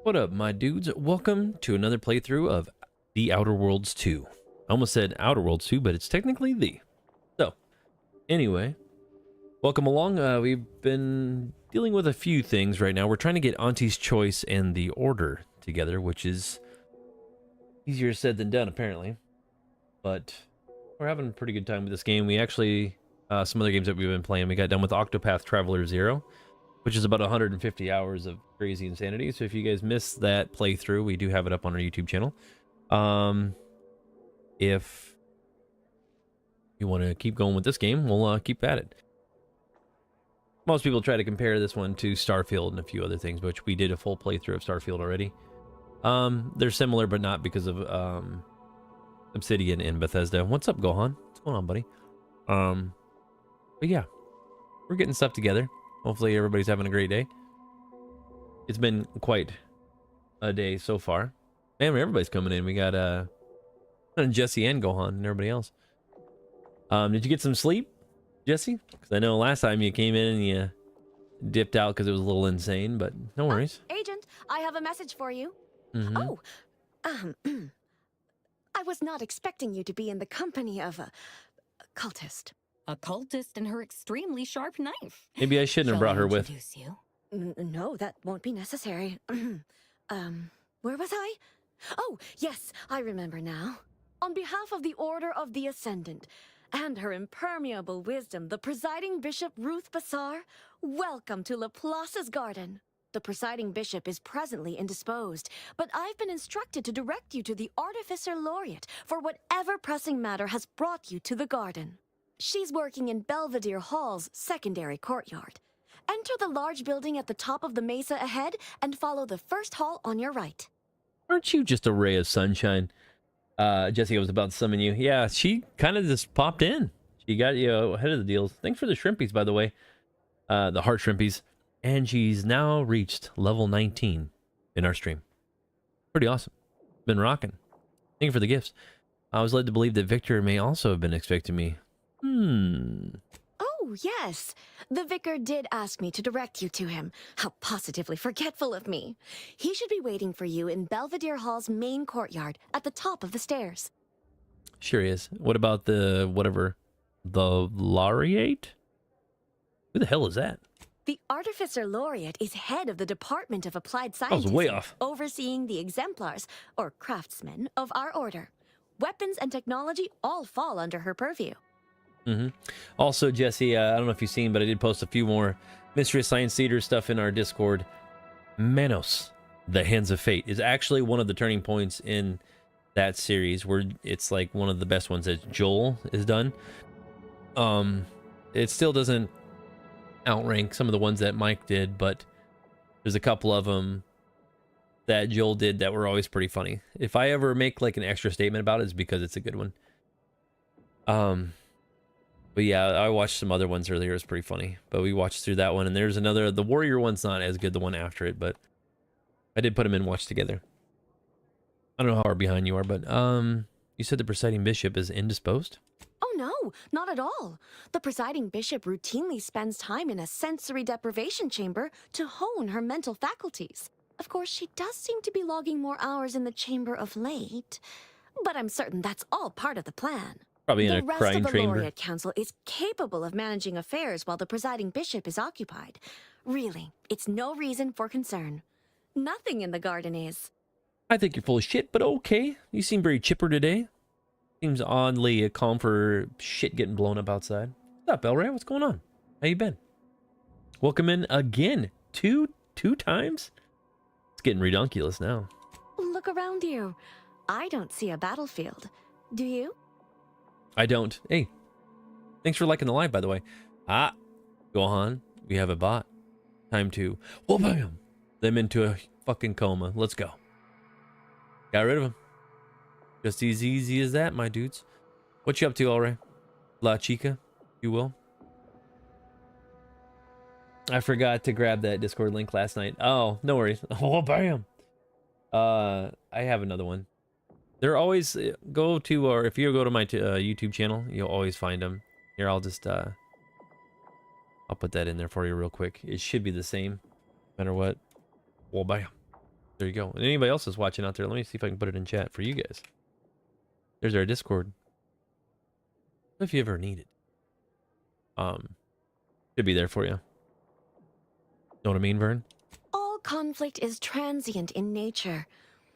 What up, my dudes? Welcome to another playthrough of The Outer Worlds 2. I almost said Outer Worlds 2, but it's technically the. So, anyway, welcome along. We've been dealing with a few things right now. We're trying to get Auntie's Choice and the Order together, which is easier said than done, apparently. But we're having a pretty good time with this game. We actually, some other games that we've been playing, we got done with Octopath Traveler 0, which is about 150 hours of crazy insanity. So if you guys missed that playthrough, we do have it up on our YouTube channel. If you want to keep going with this game, we'll keep at it. Most people try to compare this one to Starfield and a few other things, which we did a full playthrough of Starfield already. They're similar, but not because of Obsidian and Bethesda. What's up, Gohan? What's going on, buddy? But yeah, we're getting stuff together. Hopefully everybody's having a great day. It's been quite a day so far. Man, everybody's coming in. We got Jesse and Gohan and everybody else. Did you get some sleep, Jesse? Because I know last time you came in and you dipped out because it was a little insane, but no worries. Agent, I have a message for you. Mm-hmm. I was not expecting you to be in the company of a cultist. A cultist and her extremely sharp knife. Maybe I shouldn't have brought her with. You? No, that won't be necessary. Where was I? Oh, yes, I remember now. On behalf of the Order of the Ascendant and her impermeable wisdom, the presiding bishop Ruth Basar, welcome to Laplace's garden. The presiding bishop is presently indisposed, but I've been instructed to direct you to the Artificer Laureate for whatever pressing matter has brought you to the garden. She's working in Belvedere Hall's secondary courtyard. Enter the large building at the top of the mesa ahead and follow the first hall on your right. Aren't you just a ray of sunshine? Jesse, I was about to summon you. Yeah, she kind of just popped in. She got you ahead of the deals. Thanks for the shrimpies, by the way. The heart shrimpies. And she's now reached level 19 in our stream. Pretty awesome. Been rocking. Thank you for the gifts. I was led to believe that Victor may also have been expecting me. Oh, yes. The vicar did ask me to direct you to him. How positively forgetful of me. He should be waiting for you in Belvedere Hall's main courtyard at the top of the stairs. Sure is. What about the Laureate? Who the hell is that? The Artificer Laureate is head of the Department of Applied Sciences. I was way off. Overseeing the exemplars, or craftsmen, of our order. Weapons and technology all fall under her purview. Also, Jesse, I don't know if you've seen, but I did post a few more Mystery Science Theater stuff in our Discord. Manos, the Hands of Fate, is actually one of the turning points in that series, where it's like one of the best ones that Joel has done. It still doesn't outrank some of the ones that Mike did, but there's a couple of them that Joel did that were always pretty funny. If I ever make like an extra statement about it, it's because it's a good one. But yeah, I watched some other ones earlier. It was pretty funny. But we watched through that one. And there's another. The Warrior one's not as good, the one after it. But I did put them in watch together. I don't know how far behind you are. But you said the presiding bishop is indisposed? Oh, no, not at all. The presiding bishop routinely spends time in a sensory deprivation chamber to hone her mental faculties. Of course, she does seem to be logging more hours in the chamber of late. But I'm certain that's all part of the plan. Probably in a the rest crying of the chamber. Laureate Council is capable of managing affairs while the presiding bishop is occupied. Really, it's no reason for concern. Nothing in the garden is. I think you're full of shit, but okay. You seem very chipper today. Seems oddly calm for shit getting blown up outside. What's up, Elray? What's going on? How you been? Welcome in again. Two times? It's getting redonkulous now. Look around you. I don't see a battlefield. Do you? I don't. Hey, thanks for liking the live, by the way. Gohan, we have a bot. Time to bam them into a fucking coma. Let's go. Got rid of him. Just as easy as that, my dudes. What you up to, Alray? La Chica, you will. I forgot to grab that Discord link last night. Oh, no worries. Oh, bam. I have another one. They're always go to, or if you go to my YouTube channel, you'll always find them. Here, I'll just I'll put that in there for you real quick. It should be the same, no matter what. Well, bam. There you go. And anybody else is watching out there, let me see if I can put it in chat for you guys. There's our Discord. If you ever need it. Should be there for you. Know what I mean, Vern? All conflict is transient in nature.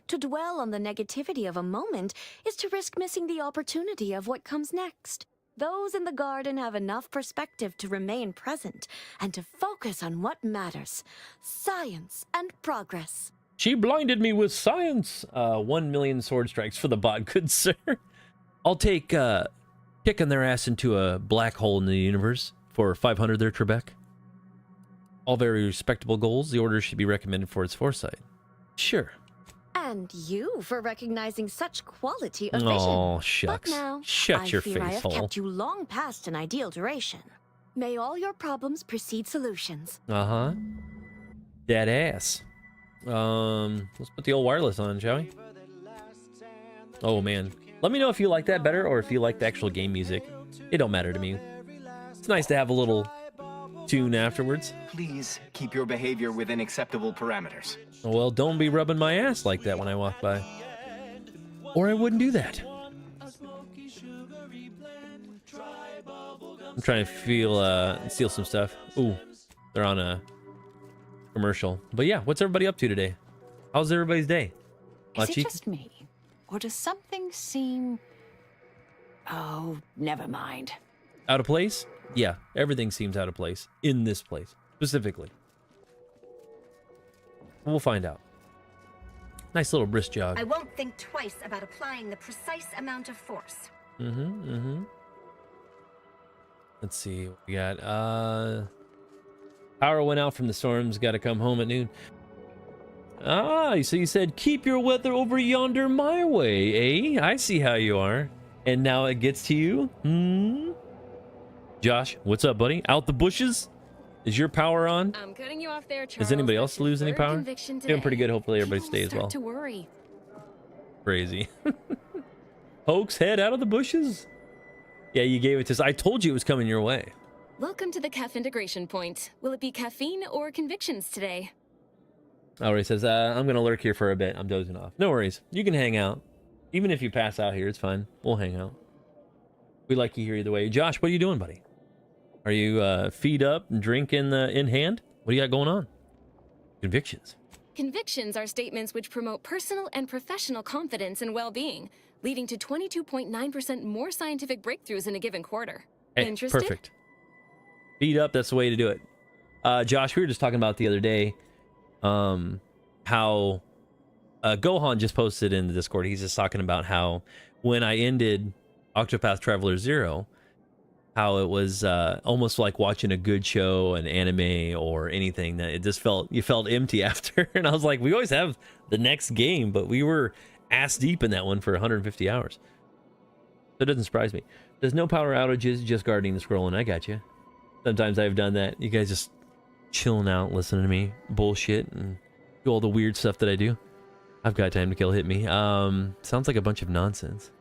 To dwell on the negativity of a moment is to risk missing the opportunity of what comes next. Those in the garden have enough perspective to remain present and to focus on what matters. Science and progress. She blinded me with science. 1 million sword strikes for the bot, good sir. I'll take kicking their ass into a black hole in the universe for 500 there, Trebek. All very respectable goals. The order should be recommended for its foresight. Sure. And you for recognizing such quality of vision. Oh, shucks. But now, Shut your I fear I face have hole. kept you long past an ideal duration. May all your problems precede solutions. Uh-huh. Dead ass. Let's put the old wireless on, shall we? Oh, man. Let me know if you like that better or if you like the actual game music. It don't matter to me. It's nice to have a little tune afterwards. Please keep your behavior within acceptable parameters. Well, don't be rubbing my ass like that when I walk by. Or I wouldn't do that. I'm trying to steal some stuff. Ooh, they're on a commercial. But yeah, what's everybody up to today? How's everybody's day? Is it Machi? just me? Or does something seem... Oh, never mind. Out of place? Yeah, everything seems out of place. In this place, specifically. We'll find out. Nice little brisk jog. I won't think twice about applying the precise amount of force. Let's see what we got. Power went out from the storms. Got to come home at noon. Ah, so you said keep your weather over yonder my way, eh? I see how you are. And now it gets to you? Josh, what's up, buddy? Out the bushes? Is your power on? I'm cutting you off there, Charles. Does anybody else lose any power? Doing pretty good. Hopefully everybody stays well. To worry. Crazy. Hoax, head out of the bushes. Yeah, you gave it to us. I told you it was coming your way. Welcome to the CAF integration point. Will it be caffeine or convictions today? Alright, says, I'm going to lurk here for a bit. I'm dozing off. No worries. You can hang out. Even if you pass out here, it's fine. We'll hang out. We like you here either way. Josh, what are you doing, buddy? Are you feet up and drink in hand? What do you got going on? Convictions. Convictions are statements which promote personal and professional confidence and well-being, leading to 22.9% more scientific breakthroughs in a given quarter. Hey, Interested? perfect. Feet up, that's the way to do it. Josh, we were just talking about the other day how Gohan just posted in the Discord. He's just talking about how when I ended Octopath Traveler 0, how it was almost like watching a good show, an anime, or anything that it just you felt empty after. And I was like, we always have the next game, but we were ass deep in that one for 150 hours. So it doesn't surprise me. There's no power outages, just guarding the scrolling. I got you. Sometimes I've done that. You guys just chilling out, listening to me bullshit and do all the weird stuff that I do. I've got time to kill. Hit me. Sounds like a bunch of nonsense.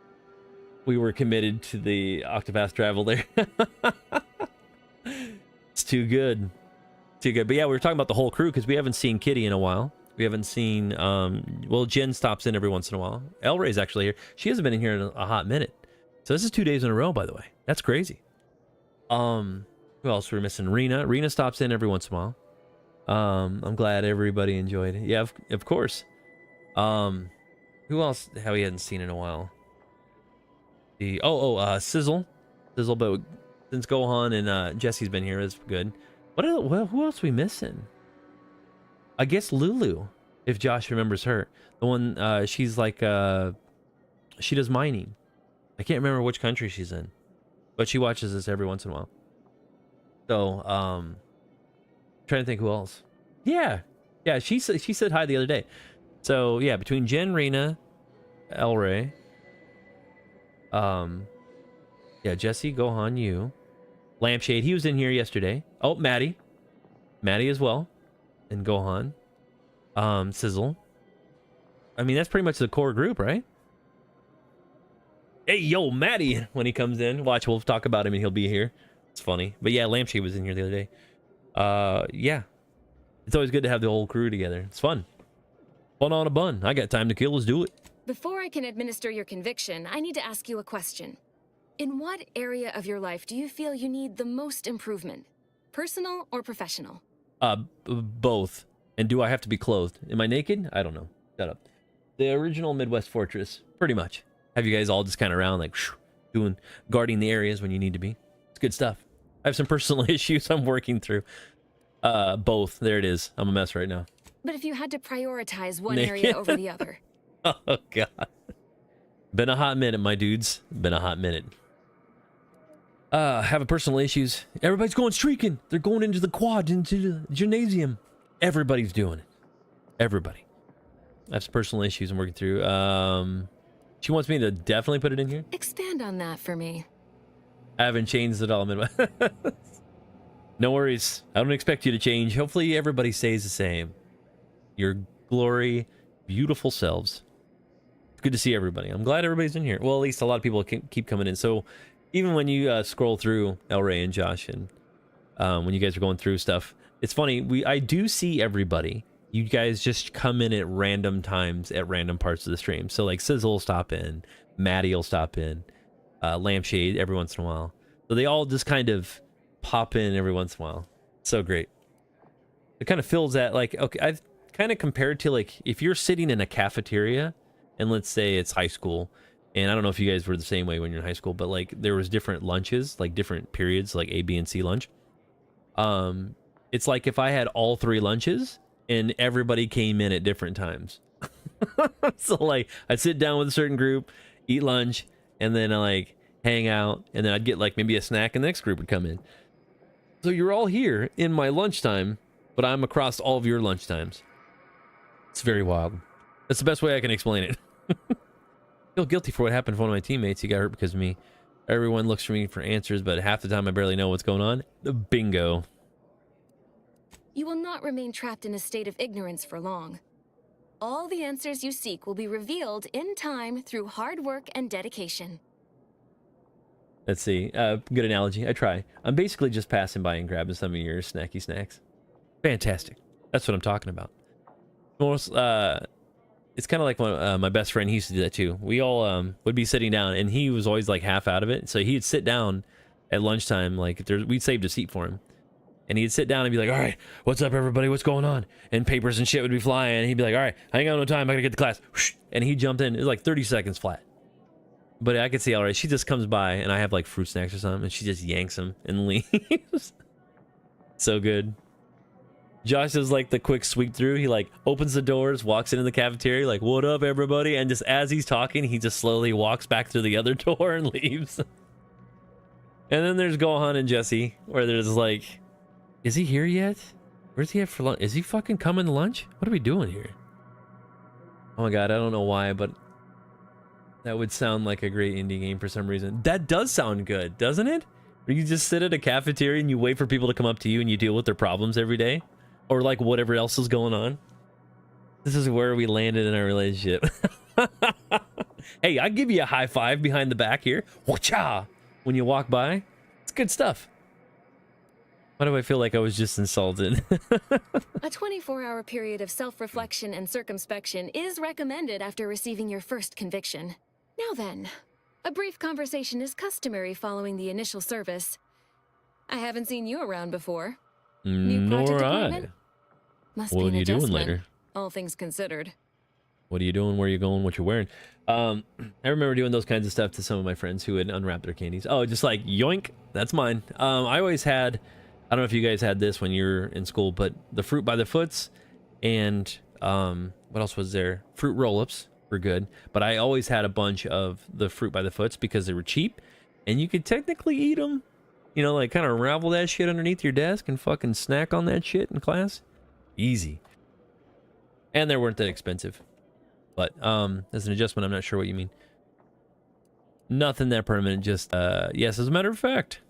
We were committed to the Octopath travel there. It's too good. Too good. But yeah, we were talking about the whole crew because we haven't seen Kitty in a while. We haven't seen, well, Jen stops in every once in a while. El Ray's actually here. She hasn't been in here in a hot minute. So this is 2 days in a row, by the way. That's crazy. Who else we're missing? Rena. Rena stops in every once in a while. I'm glad everybody enjoyed it. Yeah, of course. Who else have we hadn't seen in a while? Sizzle, but since Gohan and Jesse's been here, is good. Who else are we missing? I guess Lulu, if Josh remembers her. The one, she's like, she does mining. I can't remember which country she's in, but she watches this every once in a while. So, trying to think who else. Yeah, she said hi the other day. So yeah, between Jen, Rena, El Ray, yeah, Jesse, Gohan, you, Lampshade, he was in here yesterday. Oh, Maddie as well, and Gohan, Sizzle. I mean, that's pretty much the core group, right? Hey, yo, Maddie, when he comes in, watch, we'll talk about him and he'll be here. It's funny, but yeah, Lampshade was in here the other day. Yeah, it's always good to have the whole crew together. It's fun. Fun on a bun. I got time to kill. Let's do it. Before I can administer your conviction, I need to ask you a question. In what area of your life do you feel you need the most improvement? Personal or professional? Both. And do I have to be clothed? Am I naked? I don't know. Shut up. The original Midwest Fortress, pretty much. Have you guys all just kind of around like guarding the areas when you need to be? It's good stuff. I have some personal issues I'm working through. Both. There it is. I'm a mess right now. But if you had to prioritize one area over the other. Oh god. Been a hot minute, my dudes. Been a hot minute. Having personal issues. Everybody's going streaking. They're going into the quad, into the gymnasium. Everybody's doing it. Everybody. I have some personal issues I'm working through. She wants me to definitely put it in here. Expand on that for me. I haven't changed at all. No worries. I don't expect you to change. Hopefully everybody stays the same. Your glory, beautiful selves. It's good to see everybody. I'm glad everybody's in here. Well, at least a lot of people keep coming in. So even when you scroll through El Rey and Josh, and when you guys are going through stuff, it's funny. I do see everybody. You guys just come in at random times at random parts of the stream. So like Sizzle will stop in, Maddie will stop in, Lampshade every once in a while. So they all just kind of pop in every once in a while. So great. It kind of feels that like, okay, I've kind of compared to like if you're sitting in a cafeteria and let's say it's high school, and I don't know if you guys were the same way when you're in high school, but like there was different lunches, like different periods, like A, B, and C lunch. It's like if I had all three lunches and everybody came in at different times. So like I'd sit down with a certain group, eat lunch, and then I like hang out, and then I'd get like maybe a snack and the next group would come in. So you're all here in my lunchtime, but I'm across all of your lunchtimes. It's very wild. That's the best way I can explain it. I feel guilty for what happened to one of my teammates. He got hurt because of me. Everyone looks for me for answers, but half the time I barely know what's going on. Bingo. You will not remain trapped in a state of ignorance for long. All the answers you seek will be revealed in time through hard work and dedication. Let's see. Good analogy. I try. I'm basically just passing by and grabbing some of your snacky snacks. Fantastic. That's what I'm talking about. Most, it's kind of like my best friend. He used to do that too. We all would be sitting down, and he was always like half out of it. So he'd sit down at lunchtime. Like we'd saved a seat for him. And he'd sit down and be like, all right, what's up, everybody? What's going on? And papers and shit would be flying. And he'd be like, all right, I ain't got no time. I gotta get to class. And he jumped in. It was like 30 seconds flat. But I could see, all right, she just comes by and I have like fruit snacks or something. And she just yanks them and leaves. So good. Josh does like the quick sweep through. He like opens the doors, walks into the cafeteria, like, what up, everybody? And just as he's talking, he just slowly walks back through the other door and leaves. And then there's Gohan and Jesse, where there's like, is he here yet? Where's he at for lunch? Is he fucking coming to lunch? What are we doing here? Oh my god, I don't know why, but that would sound like a great indie game for some reason. That does sound good, doesn't it? Where you just sit at a cafeteria and you wait for people to come up to you and you deal with their problems every day. Or like whatever else is going on. This is where we landed in our relationship. Hey, I give you a high five behind the back here. Wha-cha! When you walk by. It's good stuff. Why do I feel like I was just insulted? A 24-hour period of self-reflection and circumspection is recommended after receiving your first conviction. Now then, a brief conversation is customary following the initial service. I haven't seen you around before. New project Nor I. appointment? Must What be an are you doing adjustment, later? all things considered. What are you doing? Where are you going? What you're wearing? I remember doing those kinds of stuff to some of my friends who would unwrap their candies. Oh, just like, yoink, that's mine. I always had, I don't know if you guys had this when you were in school, but the fruit by the foots and what else was there? Fruit roll-ups were good, but I always had a bunch of the fruit by the foots because they were cheap and you could technically eat them. You know, like kind of unravel that shit underneath your desk and fucking snack on that shit in class. Easy. And they weren't that expensive. But as an adjustment, I'm not sure what you mean. Nothing that permanent, just yes, as a matter of fact.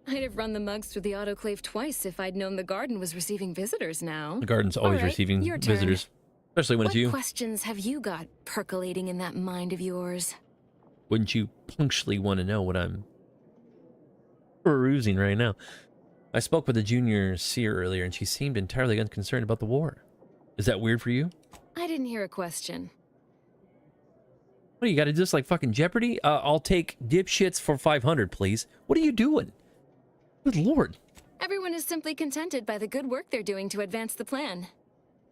I'd have run the mugs through the autoclave twice if I'd known the garden was receiving visitors now. The garden's always All right, receiving your turn. visitors. Especially when it's you. What questions have you got percolating in that mind of yours? Wouldn't you punctually want to know what I'm perusing right now? I spoke with a junior seer earlier and she seemed entirely unconcerned about the war. Is that weird for you? I didn't hear a question. What, you got to just like fucking Jeopardy? I'll take dipshits for 500, please. What are you doing? Good lord. Everyone is simply contented by the good work they're doing to advance the plan.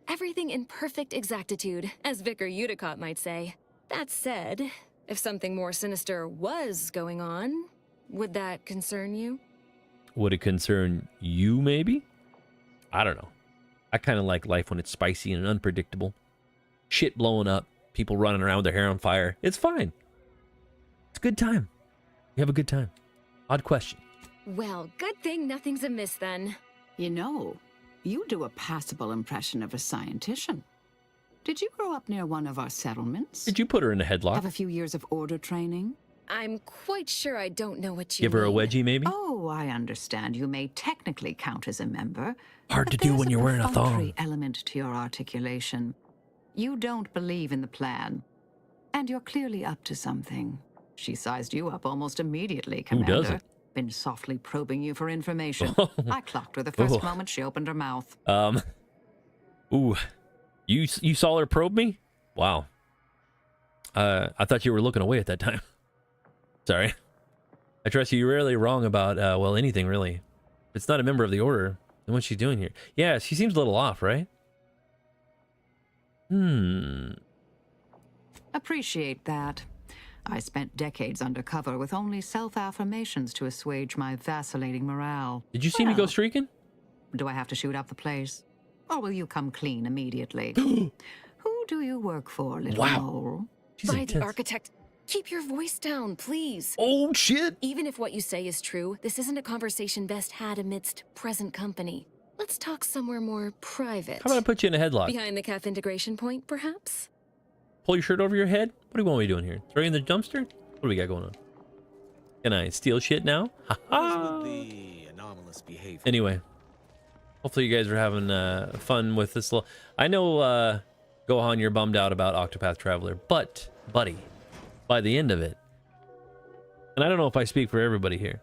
Everything in perfect exactitude, as Vicar Udicott might say. That said, if something more sinister was going on, would that concern you? Would it concern you, maybe? I don't know. I kind of like life when it's spicy and unpredictable. Shit blowing up, people running around with their hair on fire. It's fine. It's a good time. You have a good time. Odd question. Well, good thing nothing's amiss then. You know, you do a passable impression of a scientician. Did you grow up near one of our settlements? Did you put her in a headlock? Have a few years of order training? I'm quite sure I don't know what you Give her a mean. wedgie, maybe? Oh, I understand. You may technically count as a member. Hard but to do there's when you're wearing a perfunctory thong. element to your articulation. You don't believe in the plan. And you're clearly up to something. She sized you up almost immediately, Who Commander. doesn't? Been softly probing you for information. I clocked her the first moment she opened her mouth. Ooh. You saw her probe me? Wow. I thought you were looking away at that time. Sorry. I trust you're rarely wrong about, well, anything, really. If it's not a member of the Order, then what's she doing here? Yeah, she seems a little off, right? Appreciate that. I spent decades undercover with only self-affirmations to assuage my vacillating morale. Did you see me go Well, streaking? do I have to shoot up the place? Or will you come clean immediately? Who do you work for, little Wow. mole? She's By the intense. architect, keep your voice down, please. Oh, shit. Even if what you say is true, this isn't a conversation best had amidst present company. Let's talk somewhere more private. How about I put you in a headlock? Behind the calf integration point, perhaps? Pull your shirt over your head? What do you want me doing here? Throw you in the dumpster? What do we got going on? Can I steal shit now? Ha ha! The anomalous behavior. Anyway, hopefully you guys are having fun with this little... I know, Gohan, you're bummed out about Octopath Traveler, but, buddy, by the end of it, and I don't know if I speak for everybody here,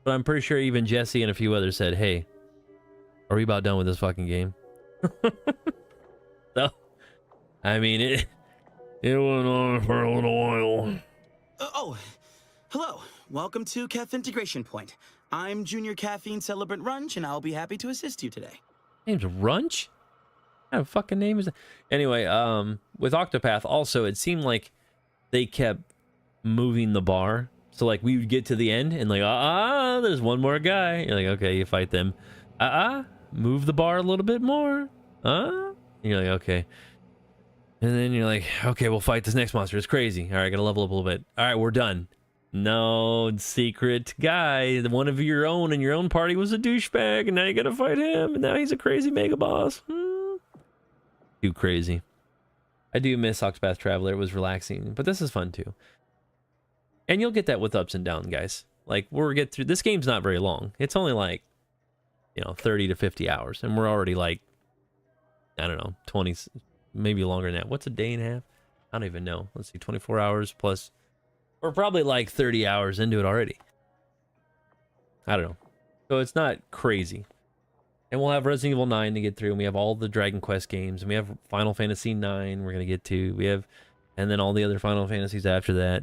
but I'm pretty sure even Jesse and a few others said, hey, are we about done with this fucking game? So, I mean, it went on for a little while. Hello. Welcome to Caff Integration Point. I'm Junior Caffeine Celebrant Runch, and I'll be happy to assist you today. Name's Runch? What kind of fucking name is that? Anyway, with Octopath, also, it seemed like they kept moving the bar. So, like, we would get to the end, and like, there's one more guy. You're like, okay, you fight them. Move the bar a little bit more. You're like, okay. And then you're like, okay, we'll fight this next monster. It's crazy. All right, gotta level up a little bit. All right, we're done. No, secret guy. One of your own in your own party was a douchebag, and now you gotta fight him, and now he's a crazy mega boss. Too crazy. I do miss Octopath Traveler. It was relaxing, but this is fun too. And you'll get that with ups and downs, guys. Like, we'll get through... This game's not very long. It's only like, 30 to 50 hours, and we're already like, I don't know, 20... Maybe longer than that. What's a day and a half? I don't even know. Let's see, 24 hours plus... We're probably like 30 hours into it already. I don't know. So it's not crazy. And we'll have Resident Evil 9 to get through, and we have all the Dragon Quest games, and we have Final Fantasy 9 we're going to get to. We have... And then all the other Final Fantasies after that.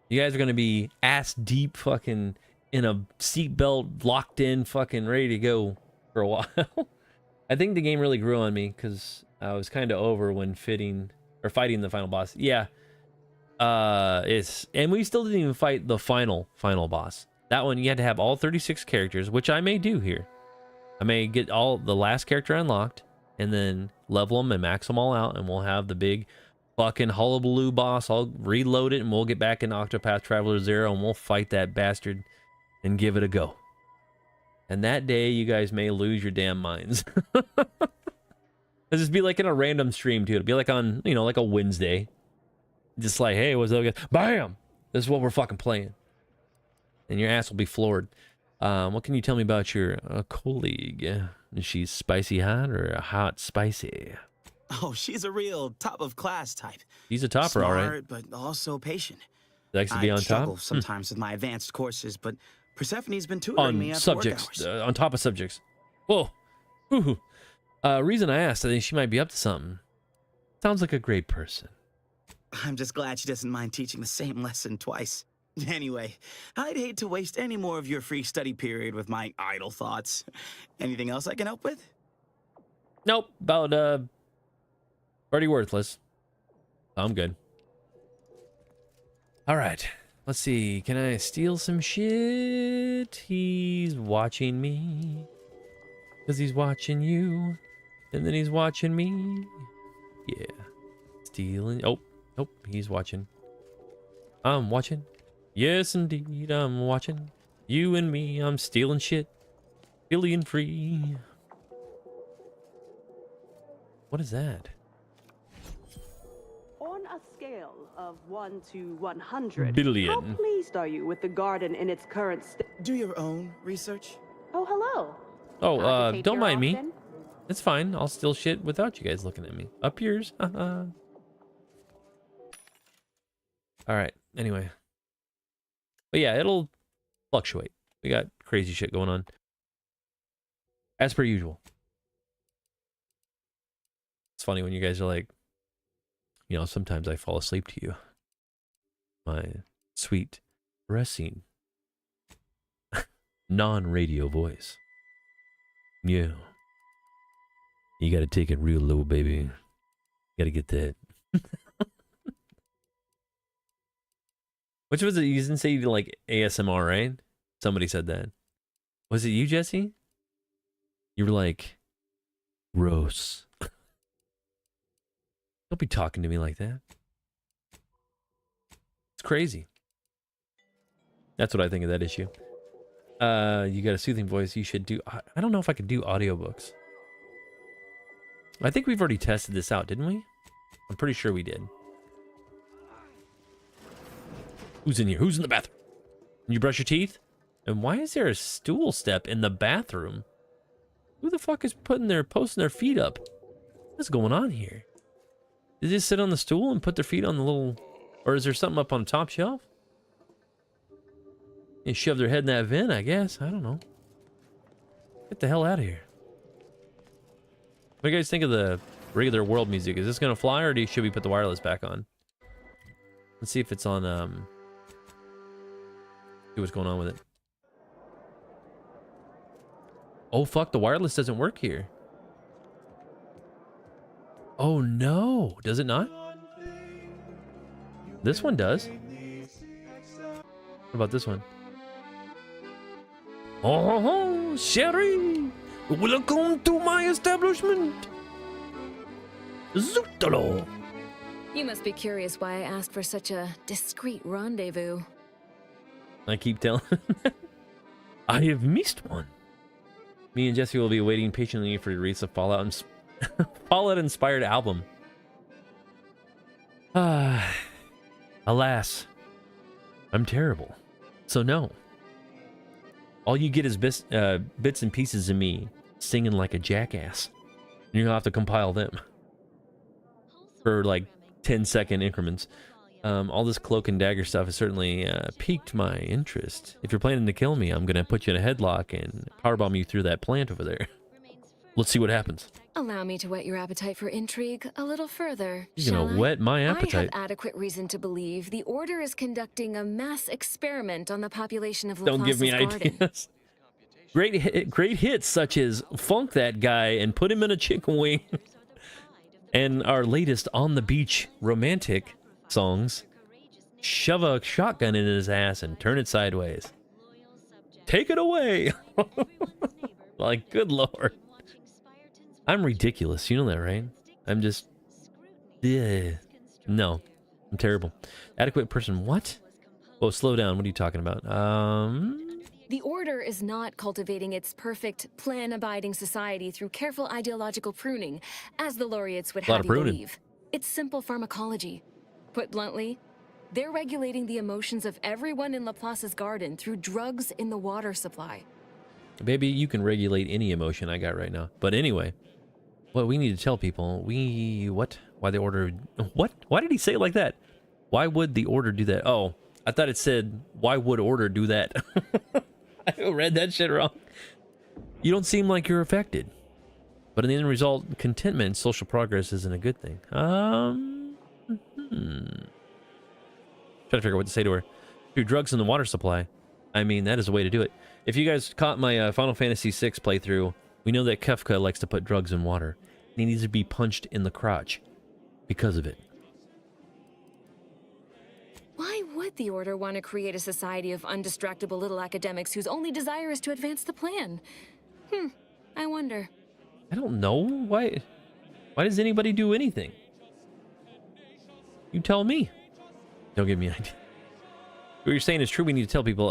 You guys are going to be ass deep fucking in a seatbelt, locked in, fucking ready to go for a while. I think the game really grew on me because I was kind of over when fighting the final boss. Yeah. And we still didn't even fight the final boss. That one, you had to have all 36 characters, which I may do here. I may get all the last character unlocked and then level them and max them all out, and we'll have the big fucking hullabaloo boss. I'll reload it and we'll get back in Octopath Traveler 0 and we'll fight that bastard and give it a go. And that day, you guys may lose your damn minds. It'll just be like in a random stream, too. It'll be like on, like a Wednesday. Just like, hey, what's up, guys? Bam! This is what we're fucking playing. And your ass will be floored. What can you tell me about your colleague? Is she spicy hot or hot spicy? Oh, she's a real top-of-class type. She's a topper, Smart, all right. but also patient. Likes to be I on struggle top? sometimes with my advanced courses, but Persephone's been tutoring me On after subjects. work hours. On top of subjects. Whoa. Ooh. Reason I asked, I think she might be up to something. Sounds like a great person. I'm just glad she doesn't mind teaching the same lesson twice. Anyway, I'd hate to waste any more of your free study period with my idle thoughts. Anything else I can help with? Nope, about pretty worthless. I'm good. All right, let's see. Can I steal some shit? He's watching me. Because he's watching you. And then he's watching me. Yeah. Stealing. Oh, nope, he's watching. I'm watching. Yes, indeed, I'm watching. You and me, I'm stealing shit. Billion free. What is that? On a scale of 1 to 100, Billion. how pleased are you with the garden in its current state? Do your own research. Oh, hello. Oh, Not to take don't your mind me. often. It's fine. I'll steal shit without you guys looking at me. Up yours. All right. Anyway. But yeah, it'll fluctuate. We got crazy shit going on. As per usual. It's funny when you guys are like, you know, sometimes I fall asleep to you. My sweet, caressing, non-radio voice. Yeah. You gotta take it real low, baby. Gotta get that. Which was it? You didn't say you did like ASMR, right? Somebody said that. Was it you, Jesse? You were like, gross. Don't be talking to me like that. It's crazy. That's what I think of that issue. You got a soothing voice. You should do... I don't know if I could do audiobooks. I think we've already tested this out, didn't we? I'm pretty sure we did. Who's in here? Who's in the bathroom? Can you brush your teeth? And why is there a stool step in the bathroom? Who the fuck is posting their feet up? What's going on here? Did they just sit on the stool and put their feet on the little... Or is there something up on the top shelf? And shove their head in that vent, I guess. I don't know. Get the hell out of here. What do you guys think of the regular world music? Is this going to fly, or should we put the wireless back on? Let's see if it's on, see what's going on with it. Oh, fuck, the wireless doesn't work here. Oh, no. Does it not? This one does. What about this one? Oh, Sherry! Welcome to my establishment! Zootalo! You must be curious why I asked for such a discreet rendezvous. I keep telling I have missed one. Me and Jesse will be waiting patiently for the release of Fallout inspired album. Alas, I'm terrible. So no. All you get is bits and pieces of me singing like a jackass. You'll have to compile them for like 10-second increments. All this cloak and dagger stuff has certainly piqued my interest. If you're planning to kill me, I'm gonna put you in a headlock and powerbomb you through that plant over there. Let's see what happens. Allow me to whet your appetite for intrigue a little further. You're gonna whet my appetite. I have adequate reason to believe the Order is conducting a mass experiment on the population of Don't give me Laplace's garden. ideas. Great hits such as "Funk That Guy" and "Put Him in a Chicken Wing," and our latest on the beach romantic songs, "Shove a Shotgun in His Ass and Turn It Sideways." Take it away. Like, good lord. I'm ridiculous. You know that, right? I'm just... Yeah. No. I'm terrible. Adequate person. What? Oh, slow down. What are you talking about? The Order is not cultivating its perfect, plan-abiding society through careful ideological pruning, as the laureates would have you believe. It's simple pharmacology. Put bluntly, they're regulating the emotions of everyone in Laplace's garden through drugs in the water supply. Baby, you can regulate any emotion I got right now. But anyway, what we need to tell people, what? Why the Order... What? Why did he say it like that? Why would the Order do that? Oh, I thought it said, why would Order do that? I read that shit wrong. You don't seem like you're affected. But in the end result, contentment and social progress isn't a good thing. Trying to figure out what to say to her. Through drugs in the water supply. I mean, that is a way to do it. If you guys caught my Final Fantasy VI playthrough, we know that Kefka likes to put drugs in water. And he needs to be punched in the crotch because of it. Why would the Order want to create a society of undistractable little academics whose only desire is to advance the plan? I wonder. I don't know. Why does anybody do anything? You tell me. Don't give me an idea. What you're saying is true. We need to tell people.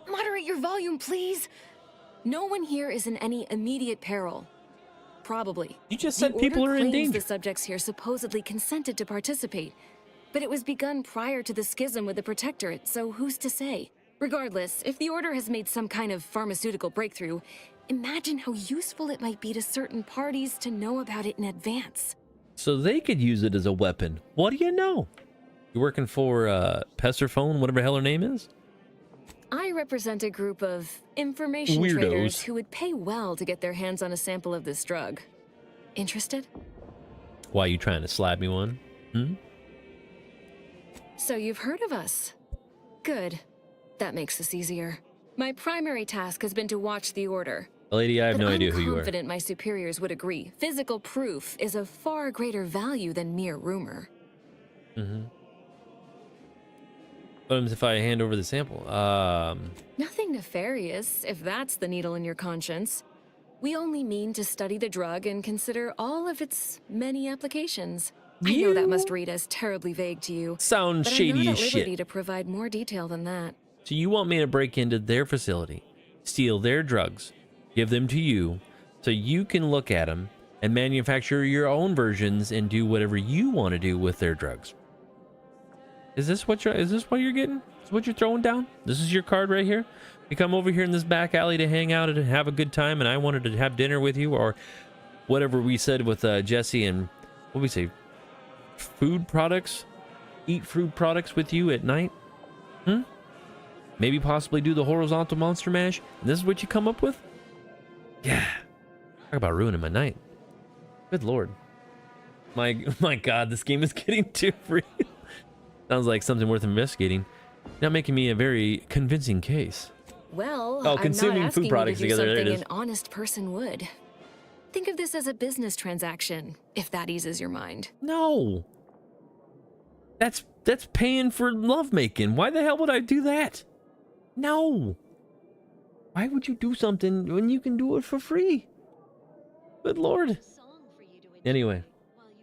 Moderate your volume, please. No one here is in any immediate peril. Probably. You just said people are in danger. The subjects here supposedly consented to participate, but it was begun prior to the schism with the Protectorate, so who's to say? Regardless, if the Order has made some kind of pharmaceutical breakthrough, imagine how useful it might be to certain parties to know about it in advance. So they could use it as a weapon. What do you know? You working for Pesserphone, whatever the hell her name is? I represent a group of information Weirdos. traders who would pay well to get their hands on a sample of this drug. Interested? Why are you trying to slap me one? So you've heard of us. Good. That makes this easier. My primary task has been to watch the Order. Lady, I have no idea who you I'm are. confident my superiors would agree. Physical proof is of far greater value than mere rumor. What happens if I hand over the sample? Nothing nefarious, if that's the needle in your conscience. We only mean to study the drug and consider all of its many applications. I know that must read as terribly vague to you. Sounds but shady I'm not as at liberty shit. to provide more detail than that. So you want me to break into their facility, steal their drugs, give them to you, so you can look at them and manufacture your own versions and do whatever you want to do with their drugs? Is this what you're getting? Is this what you're throwing down? This is your card right here? You come over here in this back alley to hang out and have a good time, and I wanted to have dinner with you, or whatever we said with Jesse, and what did we say? Food products? Eat food products with you at night? Maybe possibly do the horizontal monster mash? And this is what you come up with? Yeah. Talk about ruining my night. Good lord. My god, this game is getting too free. Sounds like something worth investigating. Now making me a very convincing case. Well, Oh, I'm consuming not asking food products you to do together, there it something is. an honest person would. Think of this as a business transaction, if that eases your mind. No. That's paying for lovemaking. Why the hell would I do that? No. Why would you do something when you can do it for free? Good lord. Anyway,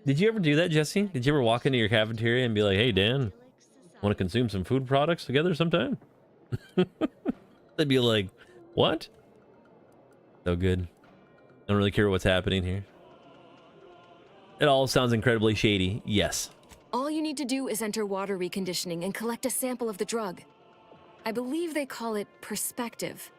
did you ever do that, Jesse? Did you ever walk into your cafeteria and be like, hey, Dan, want to consume some food products together sometime? They'd be like, what? So good. I don't really care what's happening here. It all sounds incredibly shady. Yes. All you need to do is enter water reconditioning and collect a sample of the drug. I believe they call it perspective.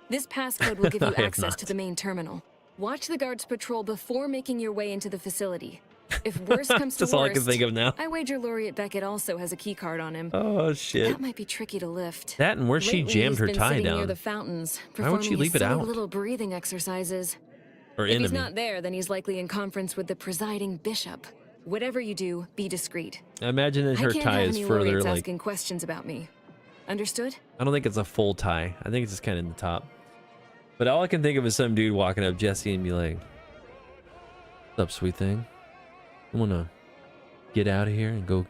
This passcode will give you access to the main terminal. Watch the guards patrol before making your way into the facility. If worse comes to That's all I can think of now. I wager Laureate Beckett also has a key card on him. Oh, shit. That might be tricky to lift. That and where she Lately, jammed he's her been tie sitting down. near the fountains, Why would she performing leave it silly out? little breathing exercises. Or If enemy. he's not there, then he's likely in conference with the presiding bishop. Whatever you do, be discreet. I imagine that I her can't tie have is any further, laureates like, asking questions about me. Understood? I don't think it's a full tie. I think it's just kind of in the top. But all I can think of is some dude walking up Jesse and be like, what's up, sweet thing? You want to get out of here and go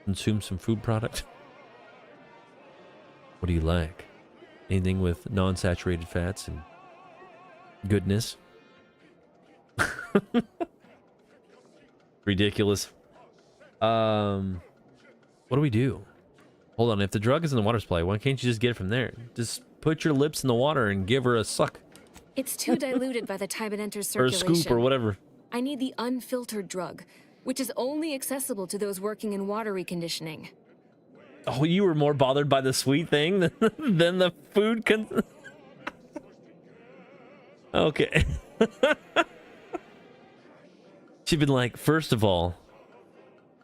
consume some food product? What do you like? Anything with non-saturated fats and goodness? Ridiculous. What do we do? Hold on, if the drug is in the water supply, why can't you just get it from there? Just put your lips in the water and give her a suck. It's too diluted by the time it enters Or a circulation. scoop or whatever. I need the unfiltered drug, which is only accessible to those working in water reconditioning. Oh, you were more bothered by the sweet thing than the food Okay. She'd been like, first of all,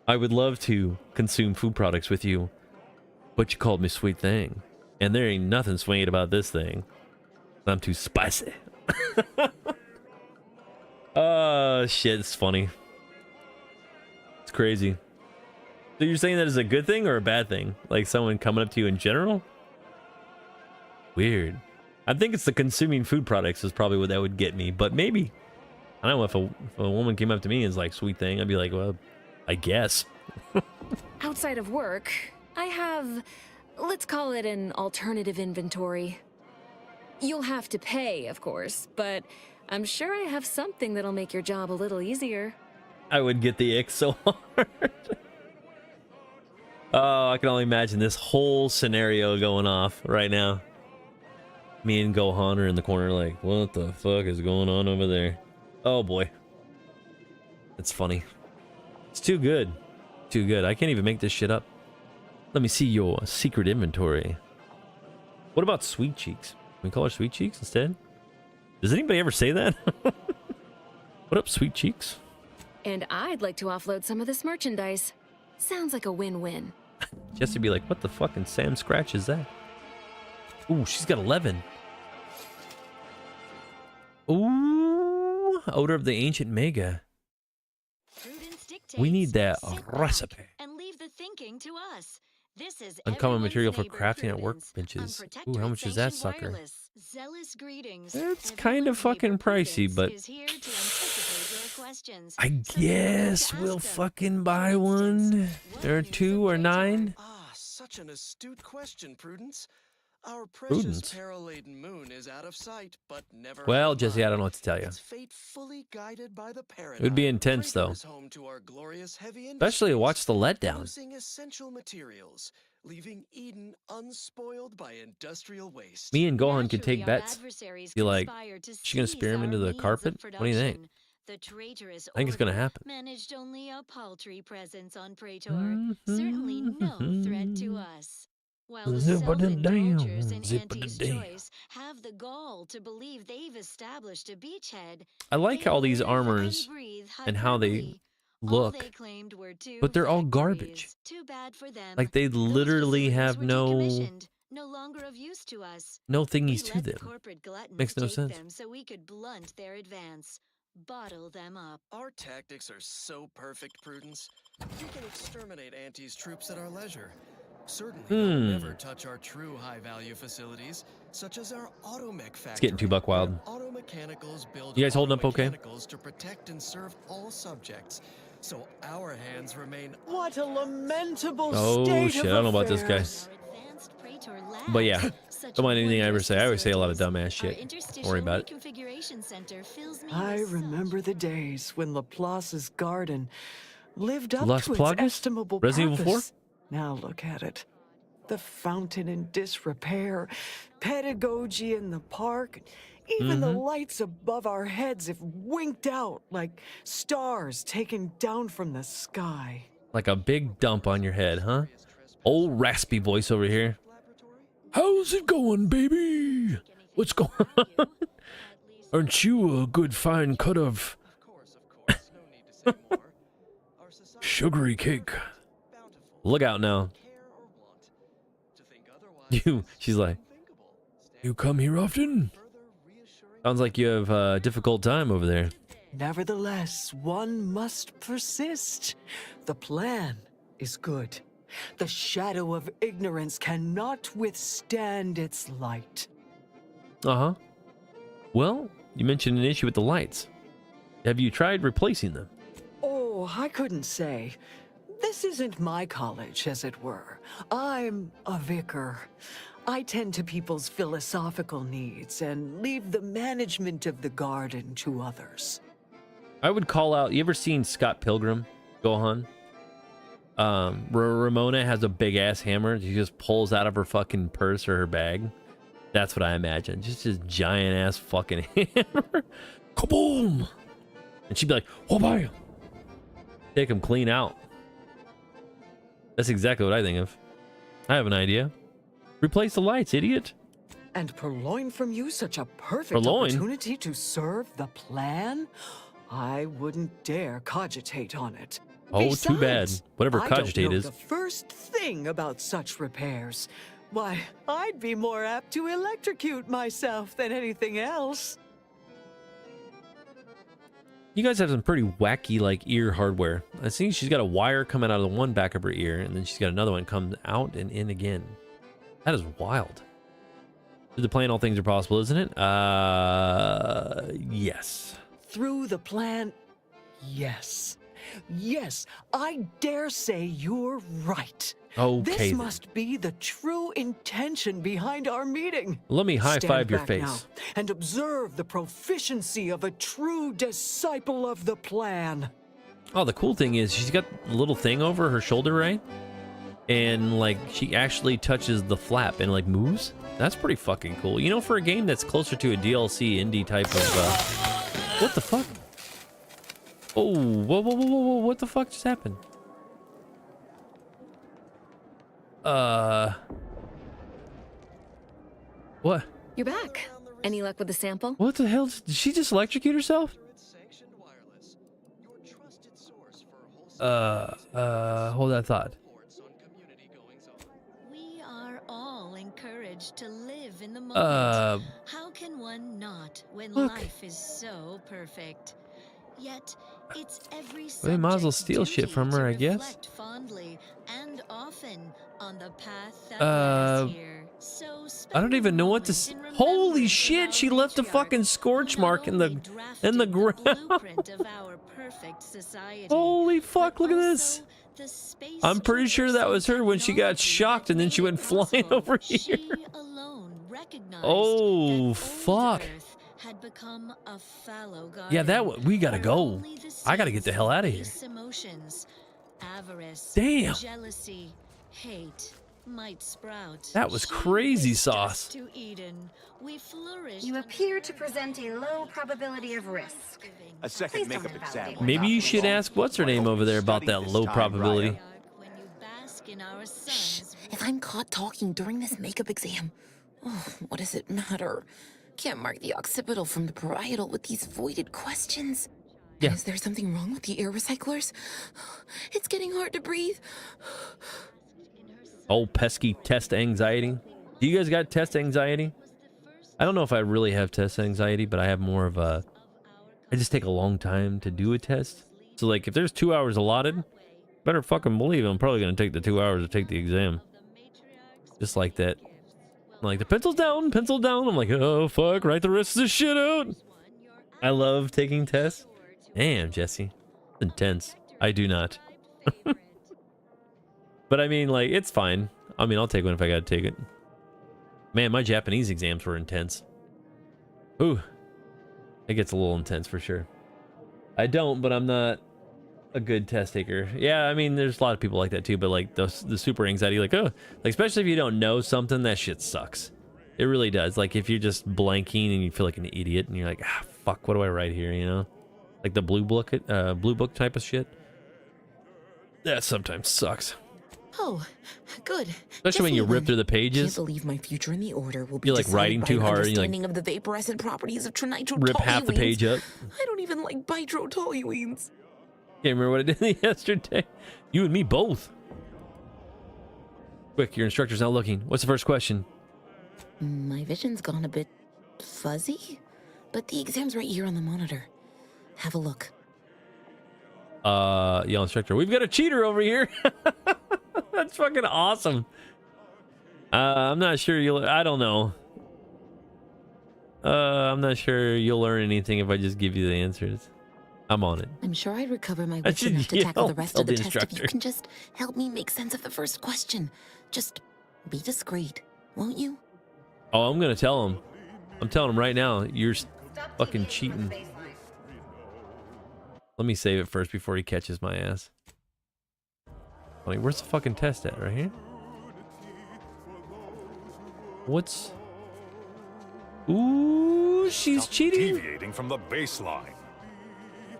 I would love to consume food products with you, but you called me sweet thing. And there ain't nothing sweet about this thing. I'm too spicy. Shit, it's funny. It's crazy. So you're saying that is a good thing or a bad thing? Like someone coming up to you in general? Weird. I think it's the consuming food products is probably what that would get me, but maybe. I don't know if a woman came up to me and is like, sweet thing, I'd be like, well, I guess. Outside of work, I have, let's call it an alternative inventory. You'll have to pay, of course, but I'm sure I have something that'll make your job a little easier. I would get the ick so hard. Oh, I can only imagine this whole scenario going off right now. Me and Gohan are in the corner like, what the fuck is going on over there? Oh boy. It's funny. It's too good. Too good. I can't even make this shit up. Let me see your secret inventory. What about Sweet Cheeks? Can we call her Sweet Cheeks instead? Does anybody ever say that? What up, Sweet Cheeks? And I'd like to offload some of this merchandise. Sounds like a win-win. Just to be like, what the fucking Sam Scratch is that? Ooh, she's got 11. Ooh, Odor of the Ancient Mega. We need that recipe. And leave the thinking to us. This is Uncommon material for neighbor crafting at Prudence, workbenches. unprotected Ooh, how much is that sanctioned sucker? wireless. Zealous greetings. It's kind of fucking Neighbor pricey, Prudence but is here to anticipate your questions. I So guess ask we'll them. fucking buy For one. instance, what Or is a 2 or praetor? 9. Ah, such an astute question, Prudence. Our Prudence? precious peril-laden moon is out of sight, but never Well, out of Jesse, I mind. don't know what to tell you. Its fate fully guided by the It would be paradigm. intense, Praetor though. is home to our glorious heavy Especially industries, watch the letdown. producing essential materials, leaving Eden unspoiled by industrial waste. Me and Gohan could Naturally, take our bets. adversaries Be like, conspire to she gonna seize spear him our into the means of carpet? What do you think? production. The traitorous I think it's gonna order happen. managed only a paltry presence on Praetor. Certainly no threat to us. While the self-indulgers in Auntie's choice have the gall to believe they've established a beachhead, I like they all these live armors and breathe and how they hyperbole. All look, they claimed were two but they're all factories. garbage. Too bad for them. Like they Those literally facilities have were no decommissioned, no longer of use to us. thingies We to let them. corporate gluttons Makes no take sense. them so we could blunt their advance, bottle them up. Our tactics are so perfect, Prudence. We can exterminate Auntie's troops at our leisure. Certainly, they'll never touch our true high-value facilities, such as our automech factory. It's getting too buck wild. where Automechanicals build You guys holding up okay? automechanicals to protect and serve all subjects, so our hands remain. What a lamentable Oh state shit, of I don't know about this guy. affairs. Our advanced Praetor But yeah, labs, such don't mind anything I ever wondrous say. I always say a lot of facilities. dumbass shit. Our Don't worry about it. interstitial reconfiguration center fills me I with remember such the days when Laplace's garden lived up Las to Plagas? its estimable Resident Evil 4? purpose. Now look at it. The fountain in disrepair, pedagogy in the park, even the lights above our heads have winked out like stars taken down from the sky. Like a big dump on your head, huh? Old raspy voice over here. How's it going, baby? What's going on? Aren't you a good fine cut of Of course, no need to say more. Our society sugary cake? bountiful. Look out now. Care or want. To think otherwise She's like, unthinkable. you come here often? Further reassuring Sounds like you have a difficult time over there. Nevertheless, one must persist. The plan is good. The shadow of ignorance cannot withstand its light. Uh-huh. Well, you mentioned an issue with the lights. Have you tried replacing them? Oh, I couldn't say. This isn't my college, as it were. I'm a vicar. I tend to people's philosophical needs and leave the management of the garden to others. I would call out, you ever seen Scott Pilgrim, Gohan? Ramona has a big ass hammer she just pulls out of her fucking purse or her bag. That's what I imagine. Just this giant ass fucking hammer. Kaboom! And she'd be like, oh bam! Take him clean out. That's exactly what I think of. I have an idea. Replace the lights, idiot. And purloin from you such a perfect Purloin? opportunity to serve the plan? I wouldn't dare cogitate on it. Oh, too bad. Besides, Whatever I don't cogitate know is. the first thing about such repairs. Why, I'd be more apt to electrocute myself than anything else. You guys have some pretty wacky like ear hardware. I see she's got a wire coming out of the one back of her ear, and then she's got another one come out and in again. That is wild. Through the plan, all things are possible, isn't it? Yes. Through the plan, yes. Yes, I dare say you're right. Okay. This then. must be the true intention behind our meeting. Let me high Stand five your back face. now and observe the proficiency of a true disciple of the plan. Oh, the cool thing is she's got a little thing over her shoulder, right? And like she actually touches the flap and like moves. That's pretty fucking cool. You know, for a game that's closer to a DLC indie type of what the fuck? Oh, whoa, whoa, whoa, whoa, whoa, what the fuck just happened? What? You're back. Any luck with the sample? What the hell? Did she just electrocute herself? Hold that thought. We are all encouraged to live in the moment. How can one not when life is so perfect? Yet it's every Well, they might as well subject's steal shit duty from to her, I guess. reflect fondly and often on the path that led us here. So I don't even know what to spend a moment in Holy remembrance shit, of our she left a matriarch fucking scorch who mark not in the only drafted ground. blueprint of our perfect society, Holy fuck, but look at this. also the space I'm pretty sure that was her when she got technology shocked and then she that went made it flying possible. over here. She alone recognized Oh, that old fuck. Earth had become a fallow Yeah, garden we gotta where go. only the I gotta get the seeds hell of out of here. base emotions, avarice, Damn. jealousy, hate might sprout. That was She crazy whisked us sauce. to Eden. We flourished You under appear to the present a low probability of risk. A second Please don't makeup invalidate exam. my Maybe you should documentation. ask what's her name over there about that low probability. when you bask in our suns. If I'm caught talking during this makeup exam, oh, what does it matter? Can't mark the occipital from the parietal with these voided questions. Yeah. Is there something wrong with the air recyclers? It's getting hard to breathe. Oh, pesky test anxiety. Do you guys got test anxiety? I don't know if I really have test anxiety, but I have more of a... I just take a long time to do a test. So, like, if there's 2 hours allotted, better fucking believe I'm probably going to take the 2 hours to take the exam. Just like that. Like, the pencil's down, pencil down. I'm like, oh, fuck, write the rest of this shit out. I love taking tests. Damn, Jesse. It's intense. I do not. But I mean, like, it's fine. I mean, I'll take one if I gotta take it. Man, my Japanese exams were intense. Ooh. It gets a little intense for sure. I don't, but I'm not a good test taker. Yeah, I mean, there's a lot of people like that too, but like the super anxiety, like, oh, like, especially if you don't know something, that shit sucks. It really does. Like, if you're just blanking and you feel like an idiot and you're like, ah, fuck, what do I write here, you know? Like the blue book type of shit. That sometimes sucks. Oh, good. Especially when you rip through the pages. Can't believe my future in the order will be You're like decided writing by too an hard and you like understanding of the vaporescent properties of rip half the page up. I don't even like bitrotoluenes. Can't remember what I did yesterday. You and me both. Quick, your instructor's not looking. What's the first question? My vision's gone a bit fuzzy, but the exam's right here on the monitor. Have a look. Yeah, instructor, we've got a cheater over here. That's fucking awesome. I'm not sure I don't know. I'm not sure you'll learn anything if I just give you the answers. I'm on it. I'm sure I'd recover my I wits should enough to yell, tackle the rest tell of the the test if you instructor. can just help me make sense of the first question. Just be discreet, won't you? Oh, I'm gonna tell him. I'm telling him right now. You're fucking cheating. Let me save it first before he catches my ass. Wait, where's the fucking test at? Right here? What's... Ooh, she's cheating. Deviating from the baseline.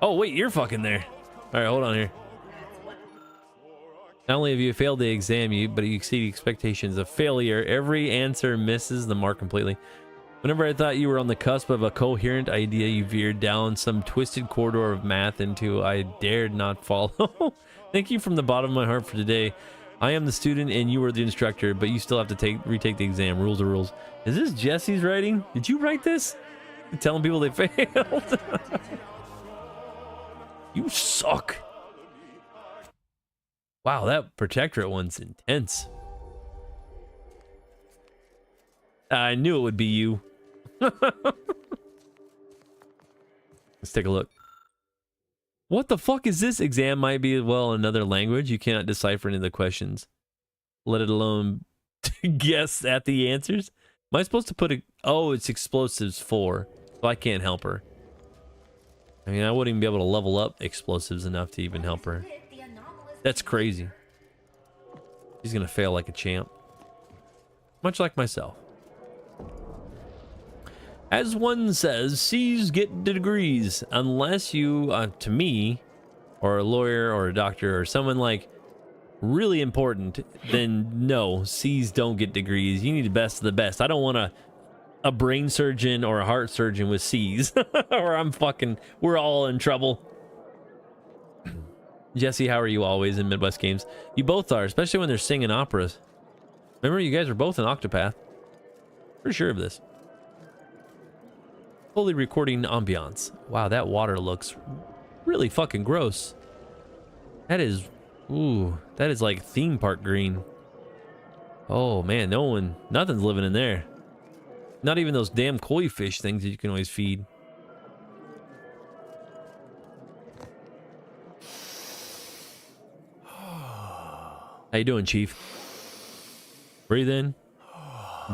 Oh, wait, you're fucking there. All right, hold on here. Not only have you failed the exam, but you exceed expectations of failure. Every answer misses the mark completely. Whenever I thought you were on the cusp of a coherent idea, you veered down some twisted corridor of math into I dared not follow. Thank you from the bottom of my heart for today. I am the student and you are the instructor, but you still have to retake the exam. Rules are rules. Is this Jesse's writing? Did you write this? Telling people they failed? You suck. Wow, that protectorate one's intense. I knew it would be you. Let's take a look. What the fuck is this? Exam might be, well, another language. You cannot decipher any of the questions, let it alone guess at the answers. Am I supposed to put a... Oh, it's explosives 4. So I can't help her. I mean, I wouldn't even be able to level up explosives enough to even help her. That's crazy. She's gonna fail like a champ. Much like myself. As one says, C's get degrees. Unless you, to me, or a lawyer or a doctor or someone like really important, then no, C's don't get degrees. You need the best of the best. I don't want a brain surgeon or a heart surgeon with C's or we're all in trouble. Jesse, how are you always in Midwest games? You both are, especially when they're singing operas. Remember, you guys are both in Octopath. Pretty sure of this. Fully recording ambiance. Wow, that water looks really fucking gross. That is, ooh, that is like theme park green. Oh man, nothing's living in there. Not even those damn koi fish things that you can always feed. How you doing, Chief? Breathe in,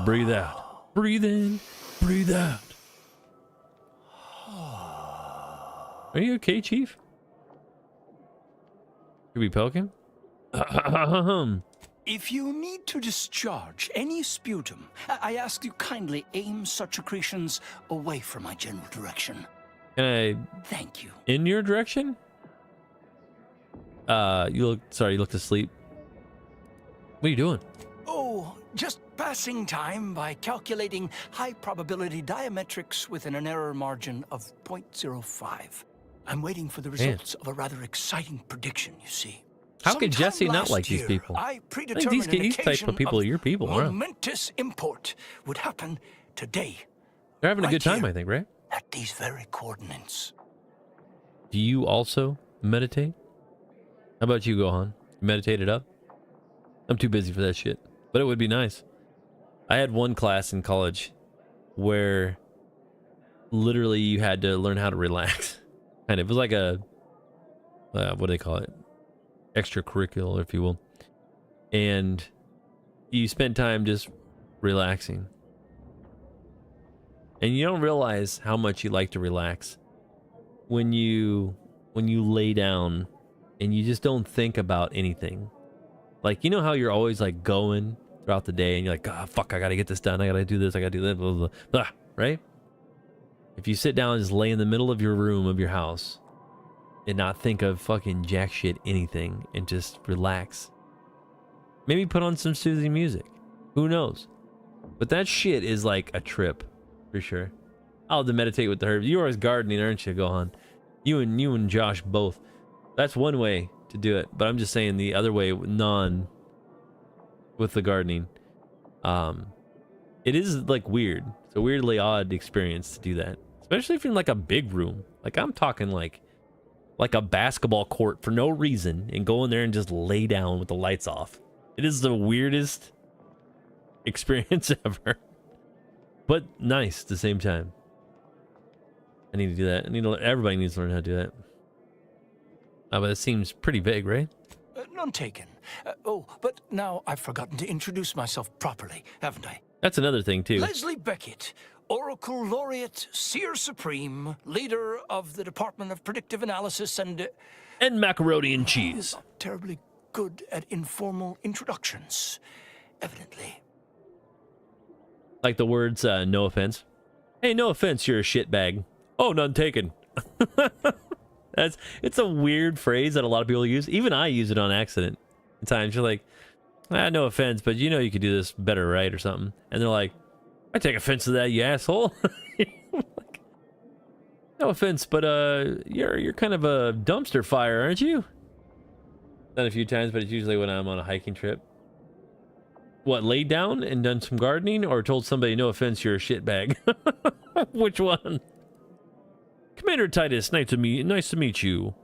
breathe out. Breathe in, breathe out. Are you okay, Chief? Could we poke him? If you need to discharge any sputum, I ask you kindly aim such accretions away from my general direction. Can I... Thank you. In your direction? You looked asleep. What are you doing? Oh, just passing time by calculating high probability diametrics within an error margin of 0.05. I'm waiting for the results of a rather exciting prediction, you see. How could Jesse not like these people? I think predetermined these type of people are your people, right? Momentous import would happen today. They're having a good time, here, I think, right? At these very coordinates. Do you also meditate? How about you, Gohan? You meditate it up? I'm too busy for that shit, but it would be nice. I had one class in college where literally you had to learn how to relax. And it was like a, what do they call it? Extracurricular, if you will. And you spend time just relaxing. And you don't realize how much you like to relax when you lay down and you just don't think about anything. Like, you know how you're always like going throughout the day and you're like, oh, fuck, I gotta get this done. I gotta do this. I gotta do that. Blah, blah, blah, right? If you sit down and just lay in the middle of your room of your house and not think of fucking jack shit anything and just relax. Maybe put on some soothing music. Who knows? But that shit is like a trip for sure. I'll have to meditate with the herbs. You're always gardening, aren't you, Gohan? You and Josh both. That's one way to do it. But I'm just saying the other way, with the gardening. It is like weird. It's a weirdly odd experience to do that. Especially if you're in like a big room. Like I'm talking like a basketball court for no reason and go in there and just lay down with the lights off. It is the weirdest experience ever. But nice at the same time. I need to do that. Everybody needs to learn how to do that. But it seems pretty vague, right? None taken. Oh, but now I've forgotten to introduce myself properly, haven't I? That's another thing, too. Leslie Beckett, Oracle Laureate, Seer Supreme, leader of the Department of Predictive Analysis and macaroni and cheese. Not terribly good at informal introductions, evidently. Like the words, no offense. Hey, no offense, you're a shitbag. Oh, none taken. It's a weird phrase that a lot of people use. Even I use it on accident. At times you're like, no offense, but you know you could do this better, right? Or something. And they're like, I take offense to that, you asshole. Like, no offense, but you're kind of a dumpster fire, aren't you? Done a few times, but it's usually when I'm on a hiking trip. What, laid down and done some gardening, or told somebody, no offense, you're a shitbag? Which one? Commander Titus, nice to meet you.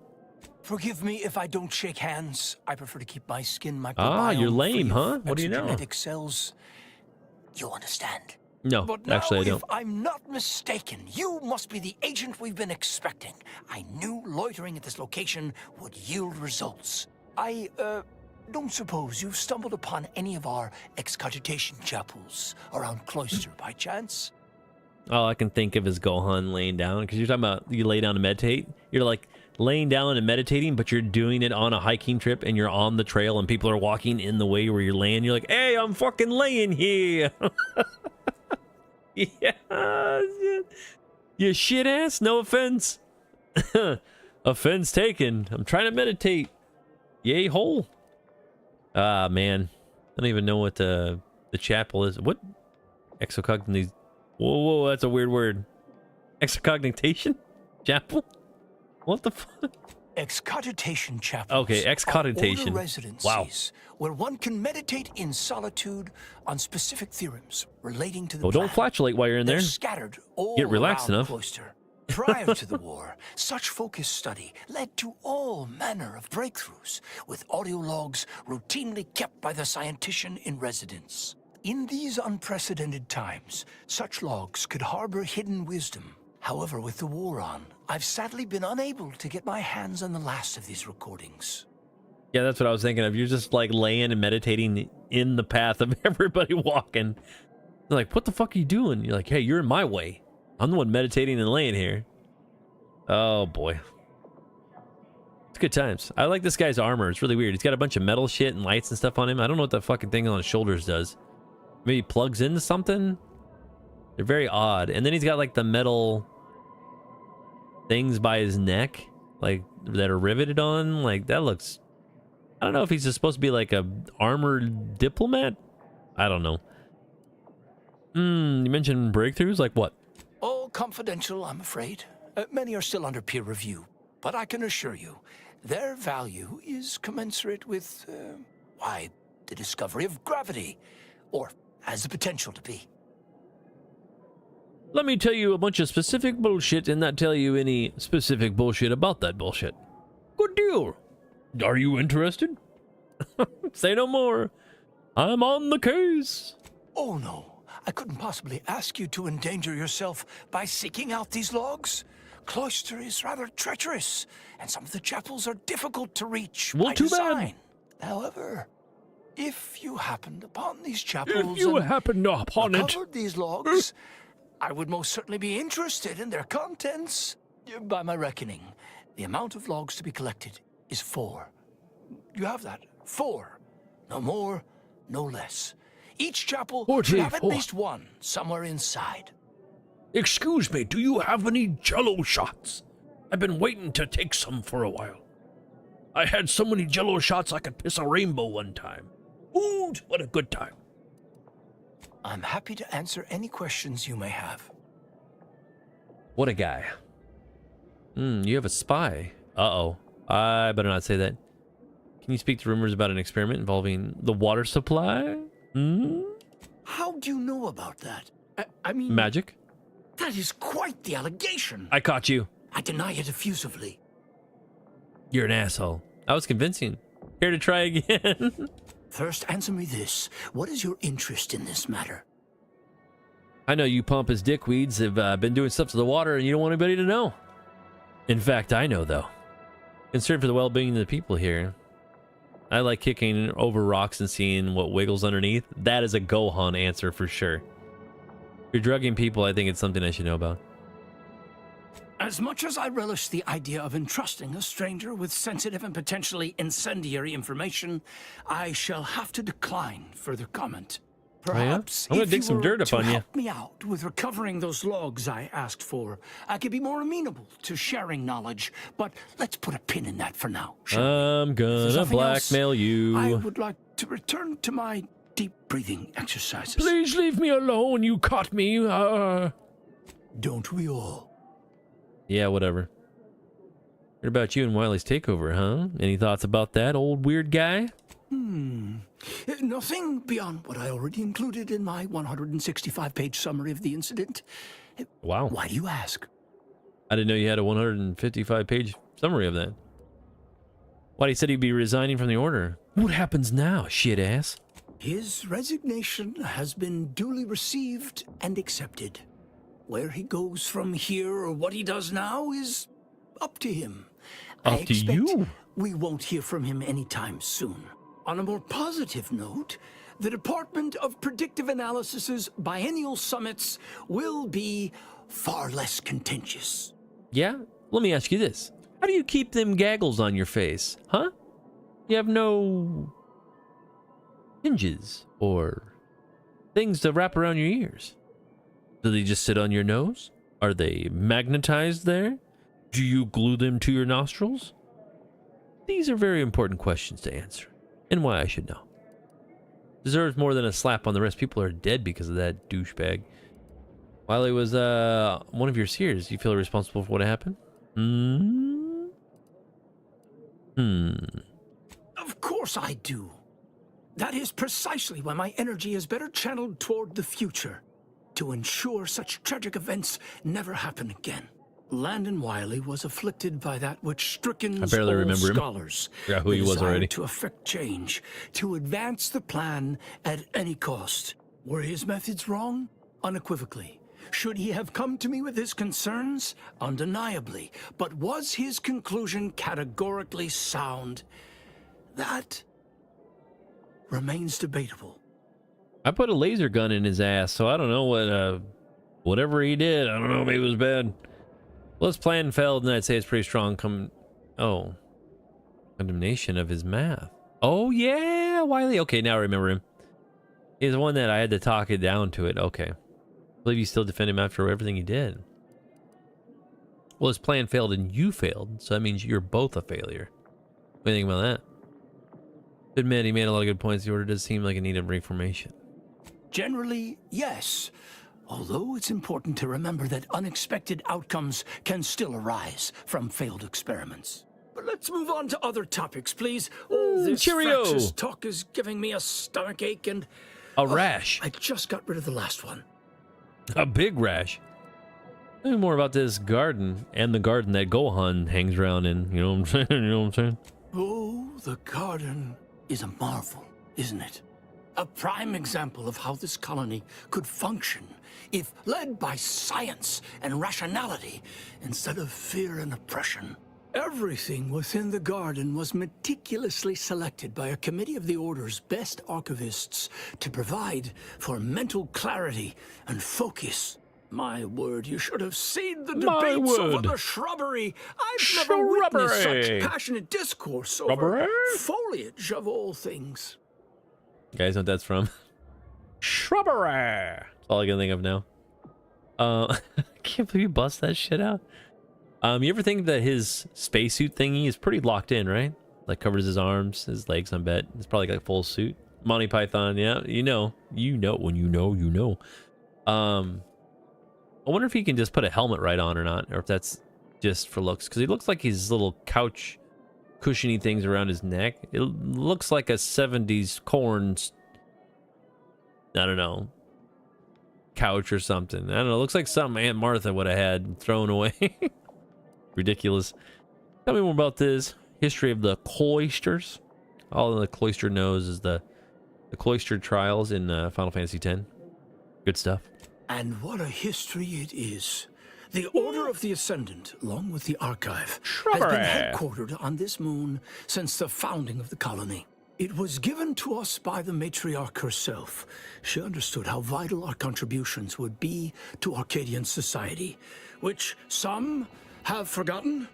Forgive me if I don't shake hands. I prefer to keep my skin microbiome Ah, you're lame, free huh? of What do you know? exogenetic cells. You understand? No, But now, actually I don't. if I'm not mistaken, you must be the agent we've been expecting. I knew loitering at this location would yield results. I don't suppose you've stumbled upon any of our excogitation chapels around Cloister by chance? All I can think of is Gohan laying down, because you're talking about you lay down and meditate. You're like laying down and meditating, but you're doing it on a hiking trip and you're on the trail and people are walking in the way where you're laying. You're like, hey, I'm fucking laying here. Yeah, you shit ass. No offense. Offense taken. I'm trying to meditate. Yay hole. Ah, man. I don't even know what the chapel is. What? Exocognition. Whoa, that's a weird word. Excognitation? Chapel? What the fuck? Excogitation chapels. Okay, excogitation. Residencies Wow. Where one can meditate in solitude on specific theorems relating to the Oh, don't plan. flatulate while you're in there. They're scattered all Get relaxed around enough. Cloister. Prior to the war, such focused study led to all manner of breakthroughs, with audio logs routinely kept by the scientician in residence. In these unprecedented times, such logs could harbor hidden wisdom. However, with the war on, I've sadly been unable to get my hands on the last of these recordings. Yeah, that's what I was thinking of. You're just like laying and meditating in the path of everybody walking. They're like, what the fuck are you doing? You're like, hey, you're in my way. I'm the one meditating and laying here. Oh, boy. It's good times. I like this guy's armor. It's really weird. He's got a bunch of metal shit and lights and stuff on him. I don't know what that fucking thing on his shoulders does. Maybe plugs into something? They're very odd. And then he's got like the metal things by his neck, like that are riveted on. Like that looks... I don't know if he's just supposed to be like a armored diplomat. I don't know. You mentioned breakthroughs, like what? All confidential, I'm afraid. Many are still under peer review, but I can assure you, their value is commensurate with, why, the discovery of gravity, or has the potential to be. Let me tell you a bunch of specific bullshit and not tell you any specific bullshit about that bullshit. Good deal. Are you interested? Say no more. I'm on the case. Oh no, I couldn't possibly ask you to endanger yourself by seeking out these logs. Cloister is rather treacherous, and some of the chapels are difficult to reach by too design. bad. However, if you happened upon these chapels recovered these logs, I would most certainly be interested in their contents. By my reckoning, the amount of logs to be collected is 4. You have that? 4. No more, no less. Each chapel should have at least one somewhere inside. Excuse me, do you have any Jell-O shots? I've been waiting to take some for a while. I had so many Jell-O shots I could piss a rainbow one time. Ooh, what a good time. I'm happy to answer any questions you may have. What a guy. You have a spy. Uh-oh. I better not say that. Can you speak to rumors about an experiment involving the water supply? How do you know about that? I mean... Magic? That is quite the allegation. I caught you. I deny it effusively. You're an asshole. I was convincing. Here to try again. First, answer me this. What is your interest in this matter? I know you pompous dickweeds have been doing stuff to the water and you don't want anybody to know. In fact, I know, though. Concerned for the well-being of the people here. I like kicking over rocks and seeing what wiggles underneath. That is a Gohan answer for sure. If you're drugging people, I think it's something I should know about. As much as I relish the idea of entrusting a stranger with sensitive and potentially incendiary information, I shall have to decline further comment. Perhaps I'm gonna if dig you some were dirt up to on you. help me out with recovering those logs I asked for, I could be more amenable to sharing knowledge. But let's put a pin in that for now. I'm gonna blackmail you. I would like to return to my deep breathing exercises. Please leave me alone, you caught me. Don't we all? Yeah, whatever. What about you and Wiley's takeover, huh? Any thoughts about that, old weird guy? Nothing beyond what I already included in my 165-page summary of the incident. Wow. Why do you ask? I didn't know you had a 155-page summary of that. Why, he said he'd be resigning from the order. What happens now, shit ass? His resignation has been duly received and accepted. Where he goes from here or what he does now is up to him. Up to you? We won't hear from him anytime soon. On a more positive note, the Department of Predictive Analysis's biennial summits will be far less contentious. Yeah? Let me ask you this. How do you keep them gaggles on your face? Huh? You have no hinges or things to wrap around your ears. Do they just sit on your nose? Are they magnetized there? Do you glue them to your nostrils? These are very important questions to answer, and why I should know. Deserves more than a slap on the wrist. People are dead because of that douchebag. While he was one of your seers, you feel responsible for what happened? Of course I do. That is precisely why my energy is better channeled toward the future, to ensure such tragic events never happen again. Landon Wiley was afflicted by that which strickens I barely all remember him. scholars. Yeah, who he was desire already. To effect change, to advance the plan at any cost. Were his methods wrong? Unequivocally. Should he have come to me with his concerns? Undeniably. But was his conclusion categorically sound? That remains debatable. I put a laser gun in his ass, so I don't know what, whatever he did, I don't know, maybe it was bad. Well, his plan failed, and I'd say it's pretty strong condemnation of his math. Oh, yeah, Wiley. Okay, now I remember him. He's the one that I had to talk it down to it. Okay. I believe you still defend him after everything he did. Well, his plan failed and you failed, so that means you're both a failure. What do you think about that? To admit, he made a lot of good points. The order does seem like it needed reformation. Generally, yes. Although it's important to remember that unexpected outcomes can still arise from failed experiments. But let's move on to other topics, please. All this Cheerio. fractious talk is giving me a stomachache and... A rash. I just got rid of the last one. A big rash. Tell me more about this garden and the garden that Gohan hangs around in. You know what I'm saying? You know what I'm saying? Oh, the garden is a marvel, isn't it? A prime example of how this colony could function if led by science and rationality instead of fear and oppression. Everything within the garden was meticulously selected by a committee of the Order's best archivists to provide for mental clarity and focus. My word, you should have seen the debates over the shrubbery. I've never witnessed such passionate discourse over foliage of all things. You guys know what that's from? Shrubbery. That's all I can think of now. I can't believe you bust that shit out. You ever think that his spacesuit thingy is pretty locked in, right? Like covers his arms, his legs, I bet. It's probably like full suit. Monty Python, yeah. You know when you know, you know. I wonder if he can just put a helmet right on or not, or if that's just for looks. Because he looks like his little couch cushiony things around his neck. It looks like a 70s corns, I don't know, couch or something. I don't know. It looks like something Aunt Martha would have had thrown away. Ridiculous. Tell me more about this history of the Cloisters. All the Cloister knows is the Cloister trials in Final Fantasy X. Good stuff. And what a history it is. The Order of the Ascendant, along with the Archive, has been headquartered on this moon since the founding of the colony. It was given to us by the matriarch herself. She understood how vital our contributions would be to Arcadian society, which some have forgotten.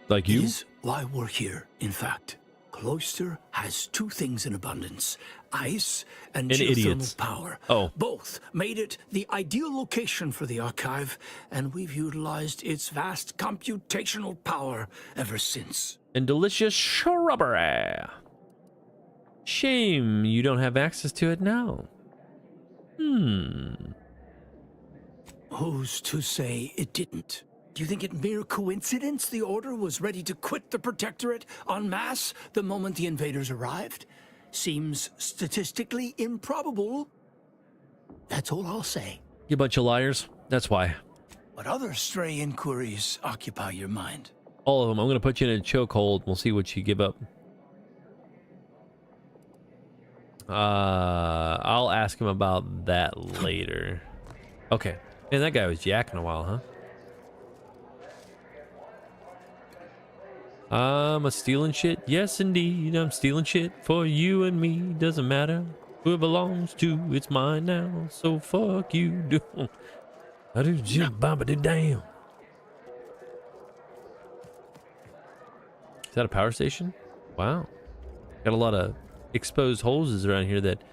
Like you? Is why we're here, in fact. Cloister has two things in abundance: ice and geothermal power. Oh. Both made it the ideal location for the archive, and we've utilized its vast computational power ever since. And delicious shrubbery. Shame you don't have access to it now. Who's to say it didn't? Do you think it mere coincidence the Order was ready to quit the Protectorate en masse the moment the invaders arrived? Seems statistically improbable. That's all I'll say. You bunch of liars. That's why. What other stray inquiries occupy your mind? All of them. I'm going to put you in a chokehold. We'll see what you give up. I'll ask him about that later. Okay. Man, that guy was jacking a while, huh? I'm a stealing shit. Yes, indeed. I'm stealing shit for you and me. Doesn't matter who it belongs to. It's mine now. So fuck you. Do. I do jump bomb it down. Is that a power station? Wow. Got a lot of exposed hoses around here that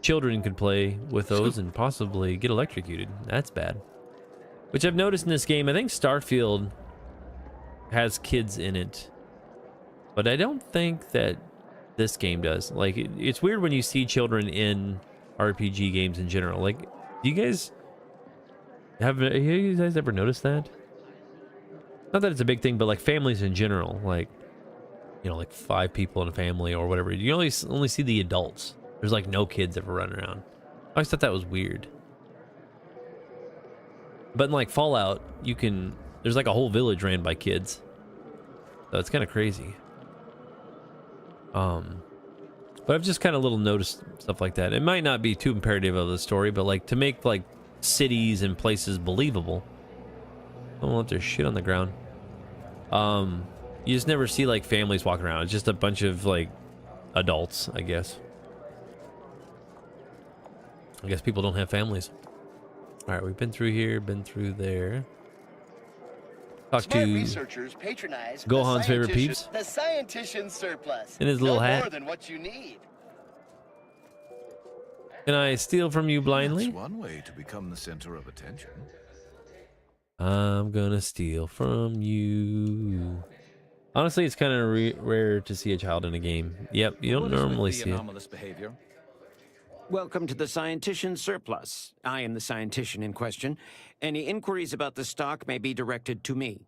children could play with those and possibly get electrocuted. That's bad. Which I've noticed in this game. I think Starfield has kids in it. But I don't think that this game does. Like, it's weird when you see children in RPG games in general. Like, do you guys ever noticed that? Not that it's a big thing, but like families in general, like, you know, like 5 people in a family or whatever. You only see the adults. There's like no kids ever running around. I always thought that was weird. But in like Fallout, there's like a whole village ran by kids. So it's kind of crazy. But I've just kind of noticed stuff like that. It might not be too imperative of the story, but like to make like cities and places believable. I don't want their shit on the ground. You just never see like families walking around. It's just a bunch of like adults, I guess. I guess people don't have families. All right, we've been through here, been through there. Talk Smart to researchers patronize Gohan's favorite peeps. The scientician surplus. In his little hat. More than what you need. Can I steal from you blindly? That's one way to become the center of attention. I'm gonna steal from you. Honestly, it's kind of rare to see a child in a game. Yep, you don't normally see it. Behavior? Welcome to the Scientician Surplus. I am the scientician in question. Any inquiries about the stock may be directed to me.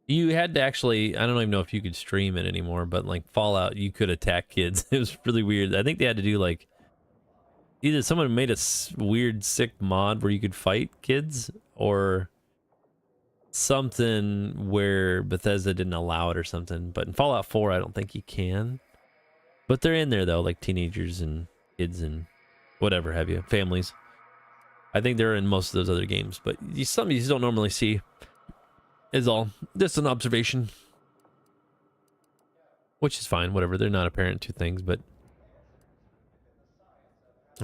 You had to actually, I don't even know if you could stream it anymore, but like Fallout, you could attack kids. It was really weird. I think they had to do like, either someone made a weird, sick mod where you could fight kids, or something where Bethesda didn't allow it or something. But in Fallout 4, I don't think you can. But they're in there though, like teenagers and kids and whatever have you, families. I think they're in most of those other games, but some you just don't normally see. Is all. Just an observation. Which is fine, whatever. They're not apparent to things, but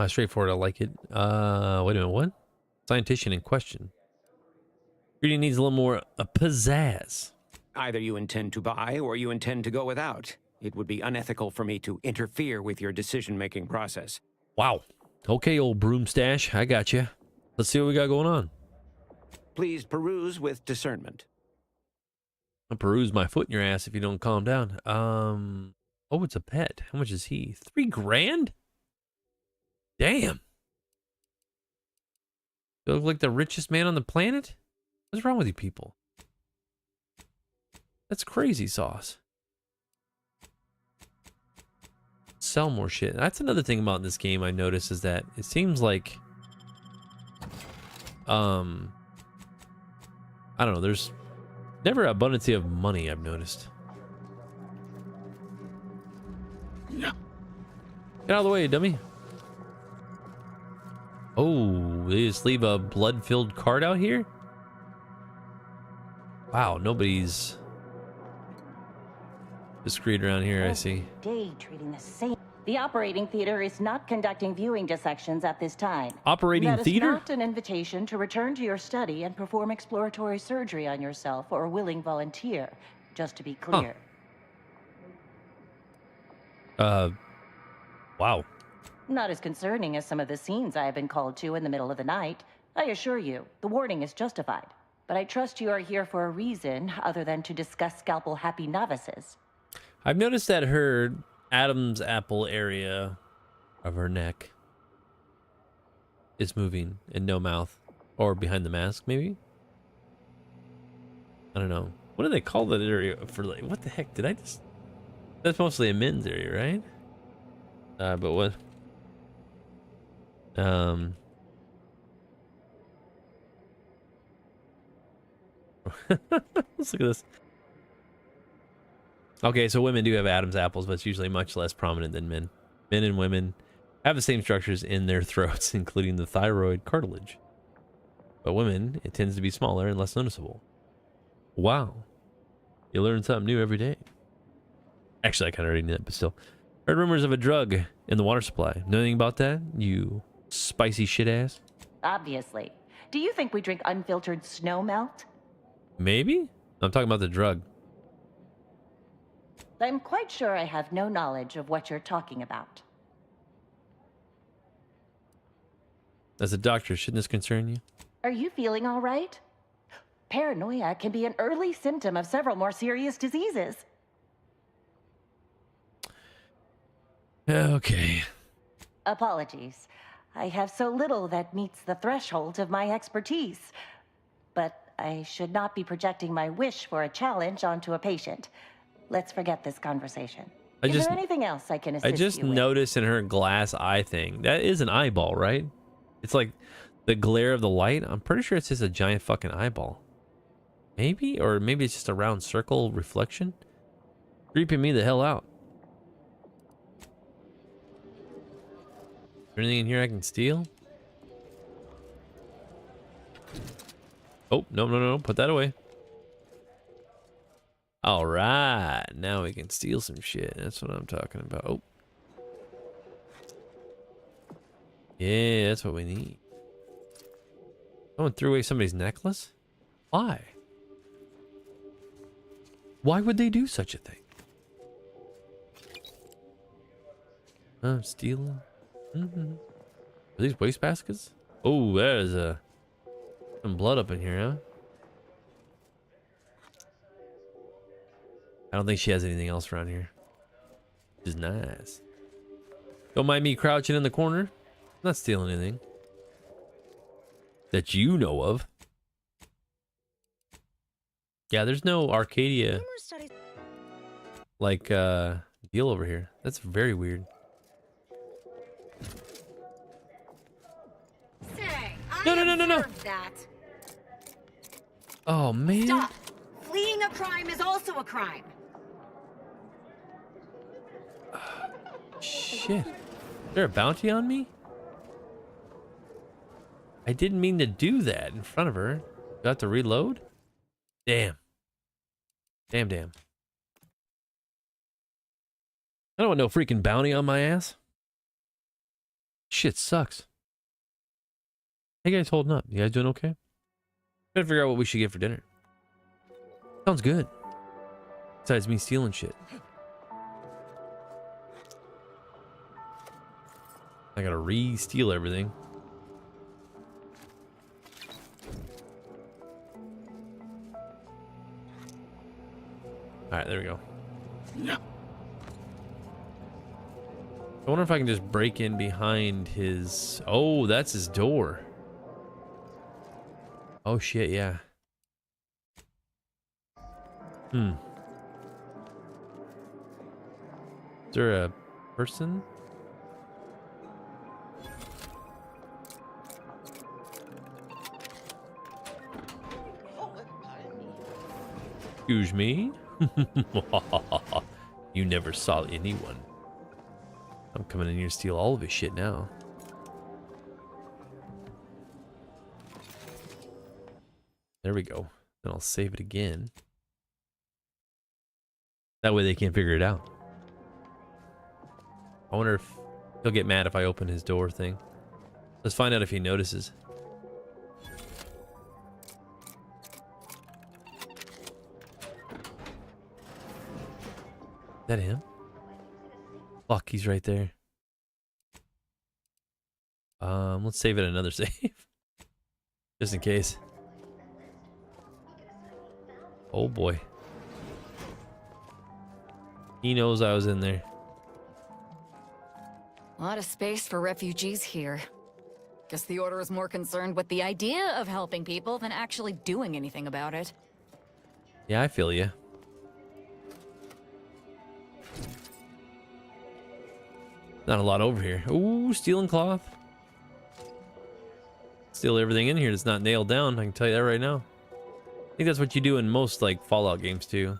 straightforward, I like it. Wait a minute, what? Scientician in question. Reading needs a little more pizzazz. Either you intend to buy or you intend to go without. It would be unethical for me to interfere with your decision-making process. Wow. Okay, old broomstache, I got you. Let's see what we got going on. Please peruse with discernment. I'll peruse my foot in your ass if you don't calm down. Oh, it's a pet. How much is he? $3,000? Damn. You look like the richest man on the planet? What's wrong with you people? That's crazy sauce. Sell more shit. That's another thing about this game I noticed, is that it seems like I don't know, there's never abundance of money, I've noticed. Get out of the way, dummy. Oh, they just leave a blood-filled card out here? Wow, nobody's discreet around here, I see. Day treating the same. The operating theater is not conducting viewing dissections at this time. Operating theater? That is not an invitation to return to your study and perform exploratory surgery on yourself or a willing volunteer, just to be clear. Wow. Not as concerning as some of the scenes I have been called to in the middle of the night. I assure you, the warning is justified. But I trust you are here for a reason other than to discuss scalpel-happy novices. I've noticed that her Adam's apple area of her neck is moving, and no mouth. Or behind the mask, maybe? I don't know. What do they call that area for, like, what the heck? Did I just... That's mostly a men's area, right? But what? Let's look at this. Okay, so women do have Adam's apples, but it's usually much less prominent than men. Men and women have the same structures in their throats, including the thyroid cartilage. But women, it tends to be smaller and less noticeable. Wow. You learn something new every day. Actually, I kind of already knew that, but still. Heard rumors of a drug in the water supply. Know anything about that, you spicy shit ass? Obviously. Do you think we drink unfiltered snow melt? Maybe? I'm talking about the drug. I'm quite sure I have no knowledge of what you're talking about. As a doctor, shouldn't this concern you? Are you feeling all right? Paranoia can be an early symptom of several more serious diseases. Okay. Apologies. I have so little that meets the threshold of my expertise. But I should not be projecting my wish for a challenge onto a patient. Let's forget this conversation. Is there anything else I can assist you with? I just noticed in her glass eye thing, that is an eyeball, right? It's like the glare of the light. I'm pretty sure it's just a giant fucking eyeball. Maybe? Or maybe it's just a round circle reflection? Creeping me the hell out. Is there anything in here I can steal? Oh, no. Put that away. All right. Now we can steal some shit. That's what I'm talking about. Oh. Yeah, that's what we need. Someone threw away somebody's necklace? Why? Why would they do such a thing? I'm stealing. Are these wastebaskets? Oh, there's some blood up in here, huh? I don't think she has anything else around here. Which is nice. Don't mind me crouching in the corner. I'm not stealing anything. That you know of. Yeah, there's no Arcadia like deal over here. That's very weird. Say, No. that. Oh man. Stop. Fleeing a crime is also a crime. Shit. Is there a bounty on me? I didn't mean to do that in front of her. Got to reload? Damn. Damn. I don't want no freaking bounty on my ass. Shit sucks. Hey guys, holding up? You guys doing okay? Gotta figure out what we should get for dinner. Sounds good. Besides me stealing shit. I gotta re-steal everything. Alright, there we go. I wonder if I can just break in behind his... Oh, that's his door. Oh shit, yeah. Is there a person? Excuse me? You never saw anyone. I'm coming in here to steal all of his shit now. There we go. Then I'll save it again. That way they can't figure it out. I wonder if he'll get mad if I open his door thing. Let's find out if he notices. Is that him? Fuck, he's right there. Let's save it another save. Just in case. Oh boy. He knows I was in there. A lot of space for refugees here. Guess the Order is more concerned with the idea of helping people than actually doing anything about it. Yeah, I feel you. Not a lot over here. Ooh, steel and cloth. Still everything in here that's not nailed down. I can tell you that right now. I think that's what you do in most like Fallout games too.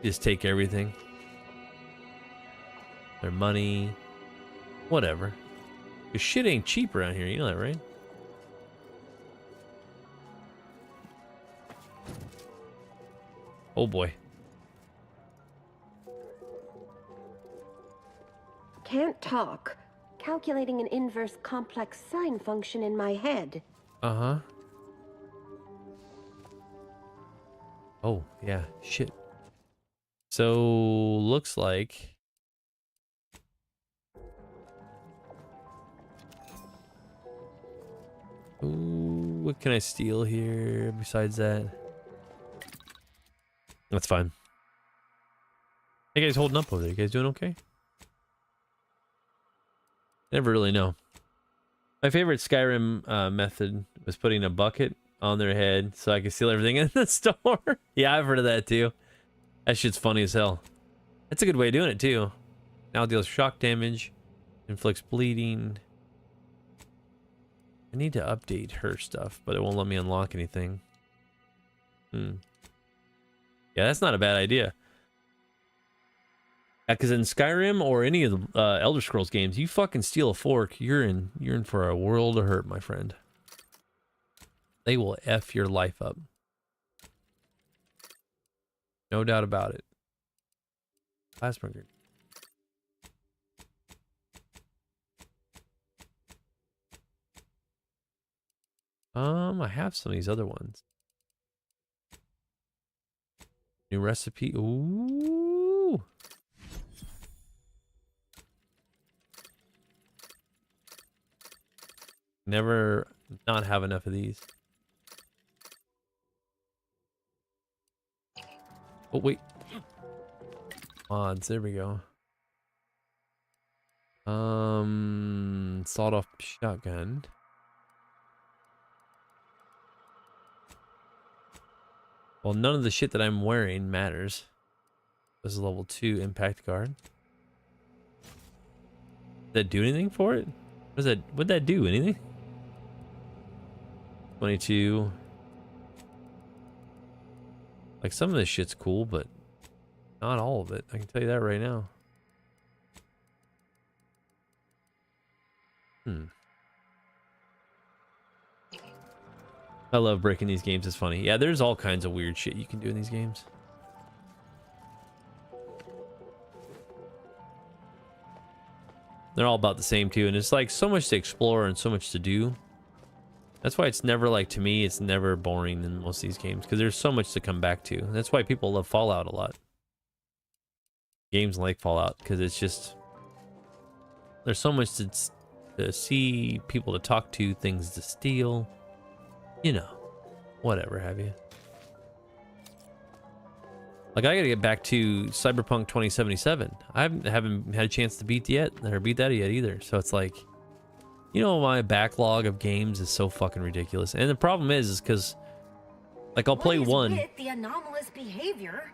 Just take everything. Their money. Whatever. Cause shit ain't cheap around here, you know that, right? Oh boy. Can't talk. Calculating an inverse complex sine function in my head. Uh-huh. Oh, yeah. Shit. So, looks like... Ooh, what can I steal here besides that? That's fine. Hey guys, holding up over there. You guys doing okay? Never really know. My favorite Skyrim method was putting a bucket on their head so I could steal everything in the store. Yeah, I've heard of that too. That shit's funny as hell. That's a good way of doing it too. Now it deals shock damage, inflicts bleeding. I need to update her stuff, but it won't let me unlock anything. Yeah, that's not a bad idea. Because in Skyrim or any of the Elder Scrolls games, you fucking steal a fork, you're in for a world of hurt, my friend. They will F your life up. No doubt about it. Plasma grenade. I have some of these other ones. New recipe. Ooh. Never not have enough of these. Oh, wait. Mods, there we go. Sawed-off shotgun. Well, none of the shit that I'm wearing matters. This is level 2 impact guard. Did that do anything for it? What'd that do? Anything? 22. Like, some of this shit's cool, but not all of it. I can tell you that right now. I love breaking these games. It's funny. Yeah, there's all kinds of weird shit you can do in these games. They're all about the same too, and it's like so much to explore and so much to do. That's why it's never, like, to me, it's never boring in most of these games, because there's so much to come back to. That's why people love Fallout a lot. Games like Fallout, because it's just, there's so much to see, people to talk to, things to steal, you know, whatever have you. Like, I gotta get back to Cyberpunk 2077. I haven't had a chance to beat that yet either. So it's like, you know, my backlog of games is so fucking ridiculous. And the problem is because, like, I'll play one. With the anomalous behavior?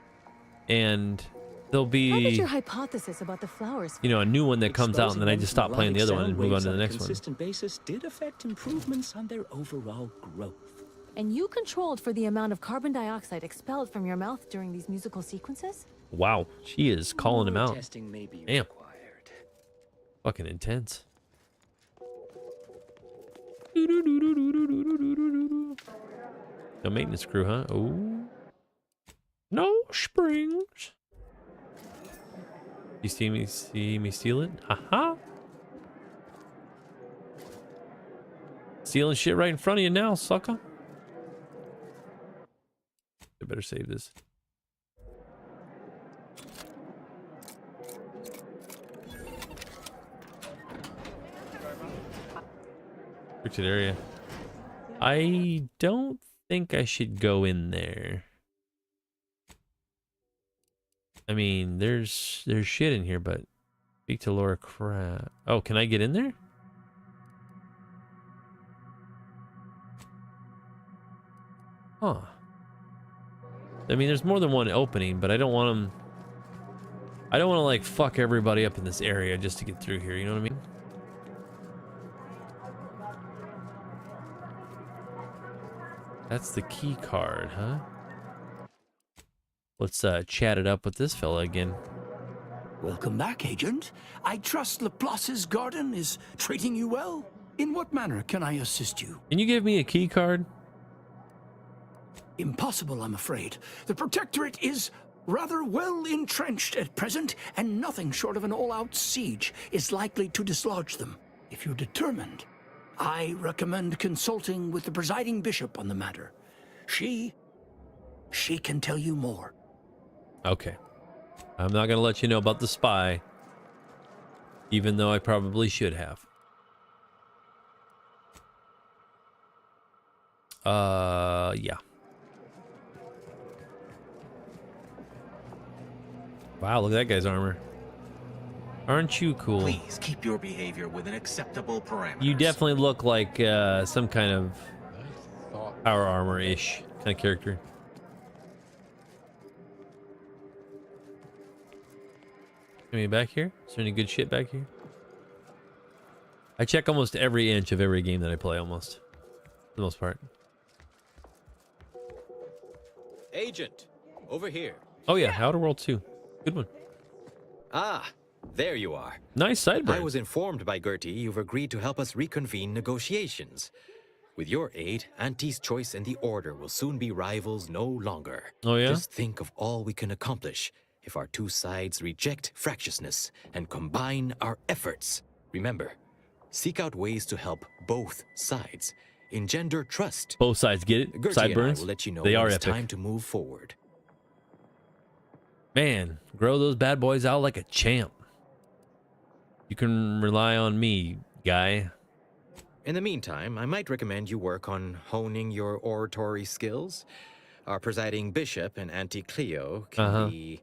And there'll be, How about your hypothesis about the flowers? you know, a new one that comes out, and then I just stop playing the other one and move on to the next one. Consistent basis did affect improvements on their overall growth. And you controlled for the amount of carbon dioxide expelled from your mouth during these musical sequences? Wow, she is calling him out. Testing may be Damn. required. Fucking intense. No maintenance crew, huh? Oh. No springs. You see me steal it? Haha. Stealing shit right in front of you now, sucker. I better save this. Restricted area. I don't think I should go in there. I mean, there's shit in here, but speak to Laura Kraft. Oh, can I get in there? Huh. I mean, there's more than one opening, but I don't want them. I don't want to, like, fuck everybody up in this area just to get through here. You know what I mean? That's the key card, huh? Let's chat it up with this fella again. Welcome back, Agent. I trust Laplace's garden is treating you well. In what manner can I assist you? Can you give me a key card? Impossible, I'm afraid. The Protectorate is rather well entrenched at present, and nothing short of an all-out siege is likely to dislodge them. If you're determined, I recommend consulting with the presiding bishop on the matter. She can tell you more. Okay. I'm not going to let you know about the spy, even though I probably should have. Yeah. Wow, look at that guy's armor. Aren't you cool? Please keep your behavior within acceptable parameters. You definitely look like some kind of power armor-ish kind of character. Any back here? Is there any good shit back here? I check almost every inch of every game that I play, almost. For the most part. Agent, over here. Oh yeah, Outer Worlds 2. Good one. Ah, there you are. Nice sideburn. I was informed by Gertie you've agreed to help us reconvene negotiations. With your aid, Auntie's Choice and the Order will soon be rivals no longer. Oh yeah? Just think of all we can accomplish if our two sides reject fractiousness and combine our efforts. Remember, seek out ways to help both sides. Engender trust. Both sides get it? Gertie Sideburns? and I will let you know They when are it's epic. time to move forward. Man, grow those bad boys out like a champ. You can rely on me, guy. In the meantime, I might recommend you work on honing your oratory skills. Our presiding bishop and Auntie Cleo can be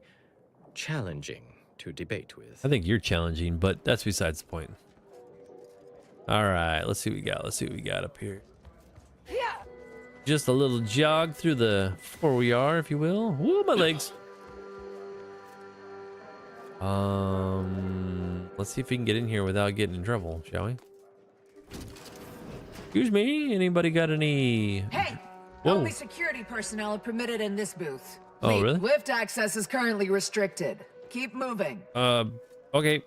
challenging to debate with. I think you're challenging, but that's besides the point. All right, let's see what we got. Let's see what we got up here. Just a little jog through the 4VR, if you will. Woo, my legs. Let's see if we can get in here without getting in trouble, shall we? Excuse me, anybody got any... Hey! Whoa. Only security personnel are permitted in this booth. Oh, really? Lift access is currently restricted. Keep moving. Okay.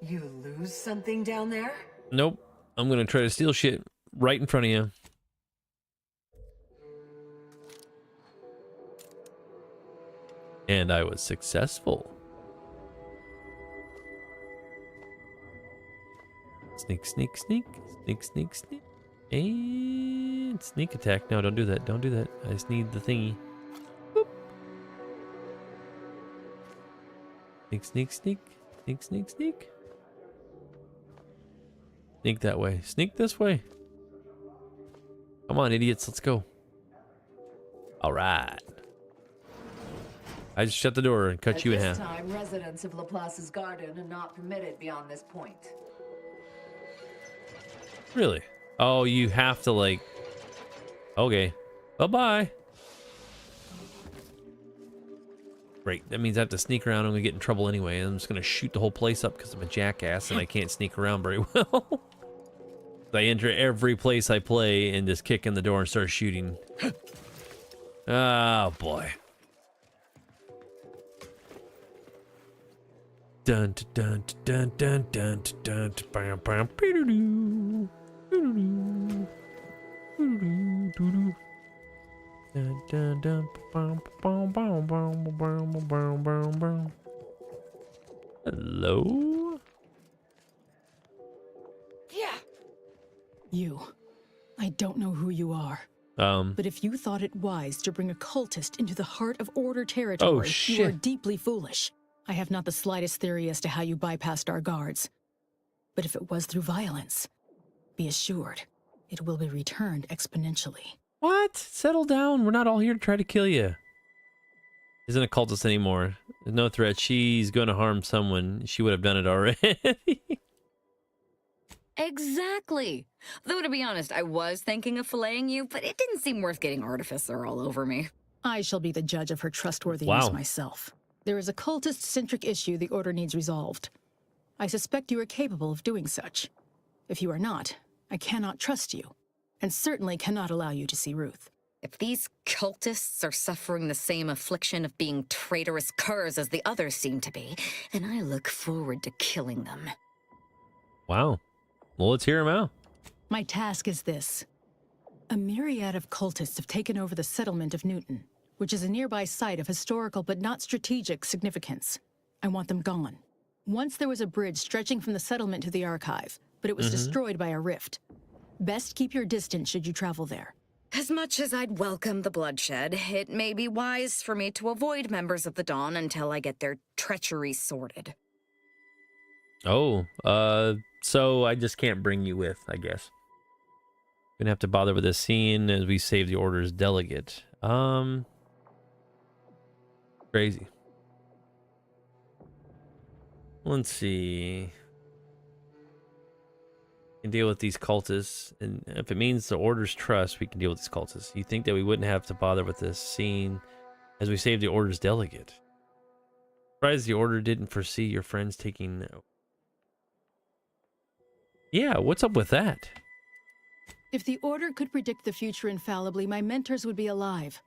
You lose something down there? Nope. I'm gonna try to steal shit right in front of you. And I was successful. Sneak, sneak, sneak. Sneak, sneak, sneak. And sneak attack. No, don't do that. Don't do that. I just need the thingy. Boop. Sneak, sneak, sneak. Sneak, sneak, sneak. Sneak that way. Sneak this way. Come on, idiots. Let's go. All right. I just shut the door and cut you in half. At this time, residents of Laplace's garden are not permitted beyond this point. Really? Oh, you have to like... Okay. Bye-bye. Great. That means I have to sneak around. I'm going to get in trouble anyway. I'm just going to shoot the whole place up because I'm a jackass and I can't sneak around very well. I enter every place I play and just kick in the door and start shooting. Oh, boy. Dun dun dun dun dun dun bam bam dun dun dun bam bam bam bam bam bam bam bam. Hello? Yeah. You. I don't know who you are. But if you thought it wise to bring a cultist into the heart of Order territory, you are deeply foolish. I have not the slightest theory as to how you bypassed our guards. But if it was through violence, be assured, it will be returned exponentially. What? Settle down. We're not all here to try to kill you. Isn't a cultist anymore. There's no threat. She's going to harm someone. She would have done it already. Exactly. Though, to be honest, I was thinking of filleting you, but it didn't seem worth getting Artificer all over me. I shall be the judge of her trustworthiness myself. There is a cultist-centric issue the Order needs resolved. I suspect you are capable of doing such. If you are not, I cannot trust you, and certainly cannot allow you to see Ruth. If these cultists are suffering the same affliction of being traitorous curs as the others seem to be, then I look forward to killing them. Wow. Well, let's hear him out. My task is this. A myriad of cultists have taken over the settlement of Newton, which is a nearby site of historical but not strategic significance. I want them gone. Once there was a bridge stretching from the settlement to the archive, but it was destroyed by a rift. Best keep your distance should you travel there. As much as I'd welcome the bloodshed, it may be wise for me to avoid members of the Dawn until I get their treachery sorted. Oh, so I just can't bring you with, I guess. Gonna have to bother with this scene as we save the Order's delegate. Crazy. Let's see. We can deal with these cultists, and if it means the Order's trust, we can deal with these cultists. You think that we wouldn't have to bother with this scene as we save the Order's delegate? Surprised the Order didn't foresee your friends taking... Yeah, what's up with that? If the Order could predict the future infallibly, my mentors would be alive.